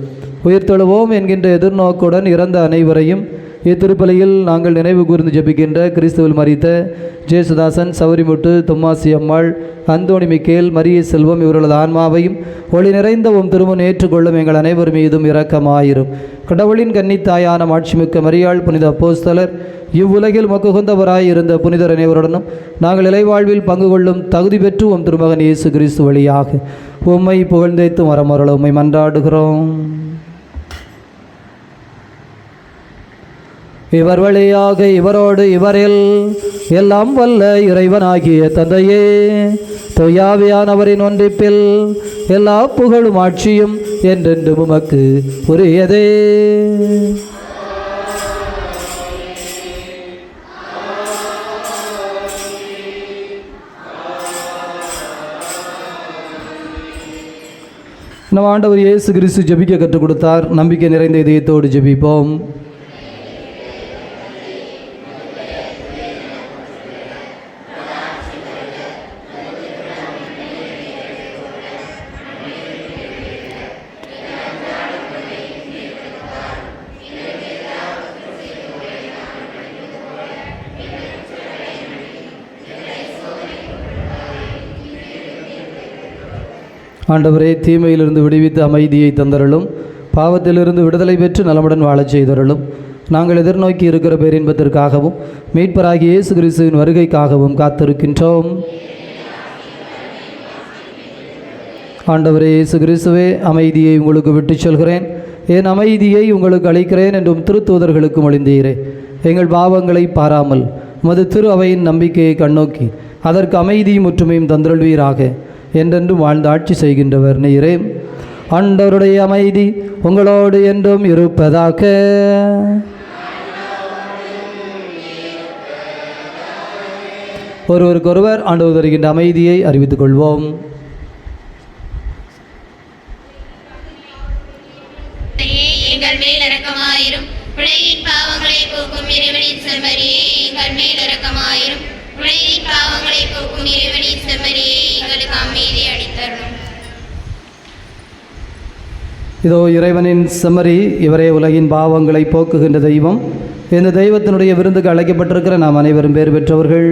உயிர்த்தெழுவோம் என்கின்ற எதிர்நோக்குடன் இறந்த அனைவரையும் இத்திருப்பலியில் நாங்கள் நினைவு கூர்ந்து ஜெபிக்கின்ற கிறிஸ்துவில் மரித்த ஜேசுதாசன், சௌரிமுட்டு, தொம்மாசி அம்மாள், அந்தோணி மிக்கேல், மரிய செல்வம் இவர்களது ஆன்மாவையும் ஒளி நிறைந்த உம் திருமணம் ஏற்றுக்கொள்ளும் எங்கள் அனைவர் மீதும் இரக்கமாயிரும். கடவுளின் கன்னித்தாயான மாட்சிமிக்க மரியாள், புனித அப்போஸ்தலர், இவ்வுலகில் மக்குகுந்தவராய் இருந்த புனிதர் அனைவருடனும் நாங்கள் இலைவாழ்வில் பங்கு கொள்ளும் தகுதி பெற்று உம் திருமகன் இயேசு கிறிஸ்து வழியாக உம்மை புகழ்ந்தேத்து மரமருள உம்மை மன்றாடுகிறோம். இவர் வழியாக இவரோடு இவரில் எல்லாம் வல்ல இறைவனாகிய தந்தையே, தொய்யாவியானவரின் ஒன்றிப்பில் எல்லா புகழும் ஆட்சியும் என்றென்று உமக்கு உரியதே. நம் ஆண்டவர் இயேசு கிறிஸ்து ஜெபிக்க கற்றுக் கொடுத்தார். நம்பிக்கை நிறைந்த இதயத்தோடு ஜெபிப்போம். ஆண்டவரே, தீமையிலிருந்து விடுவித்து அமைதியை தந்தருளும். பாவத்திலிருந்து விடுதலை பெற்று நலமுடன் வாழச் செய்தருளும். நாங்கள் எதிர்நோக்கி இருக்கிற பேரின்பத்திற்காகவும் மீட்பராகிய இயேசு கிறிஸ்துவின் வருகைக்காகவும் காத்திருக்கின்றோம். ஆண்டவரே இயேசு கிறிஸ்துவே, அமைதியை உங்களுக்கு விட்டுச் சொல்கிறேன், என் அமைதியை உங்களுக்கு அளிக்கிறேன் என்றும் திருத்தூதர்களுக்கு மொழிந்தீரே. எங்கள் பாவங்களை பாராமல் உமது திரு அவையின் நம்பிக்கையை கண்ணோக்கி அதற்கு அமைதியும் ஒற்றுமையும் தந்தருள்வீராக. என்றென்றும் வாழ்ந்து ஆட்சி செய்கின்றவர் நீரே. ஆண்டவருடைய அமைதி உங்களோடு என்றும் இருப்பதாக. ஒருவருக்கொருவர் ஆண்டவர் தருகின்ற அமைதியை அறிவித்துக் கொள்வோம். எங்கள் மேல் இரக்கமாயிரும். உலகின் பாவங்களை போக்கும் இறைவனின் செம்மறியே, எங்கள் மேல் இரக்கமாயிரும். உலகின் பாவங்களை போக்கும் இறைவனின் செம்மறியே, எங்களுக்கு அமைதி அளித்தருளும். இதோ இறைவனின் செம்மறி, இவரே உலகின் பாவங்களை போக்குகின்ற தெய்வம். இந்த தெய்வத்தினுடைய விருந்துக்கு அழைக்கப்பட்டிருக்கிற நாம் அனைவரும் பேர் பெற்றவர்கள்.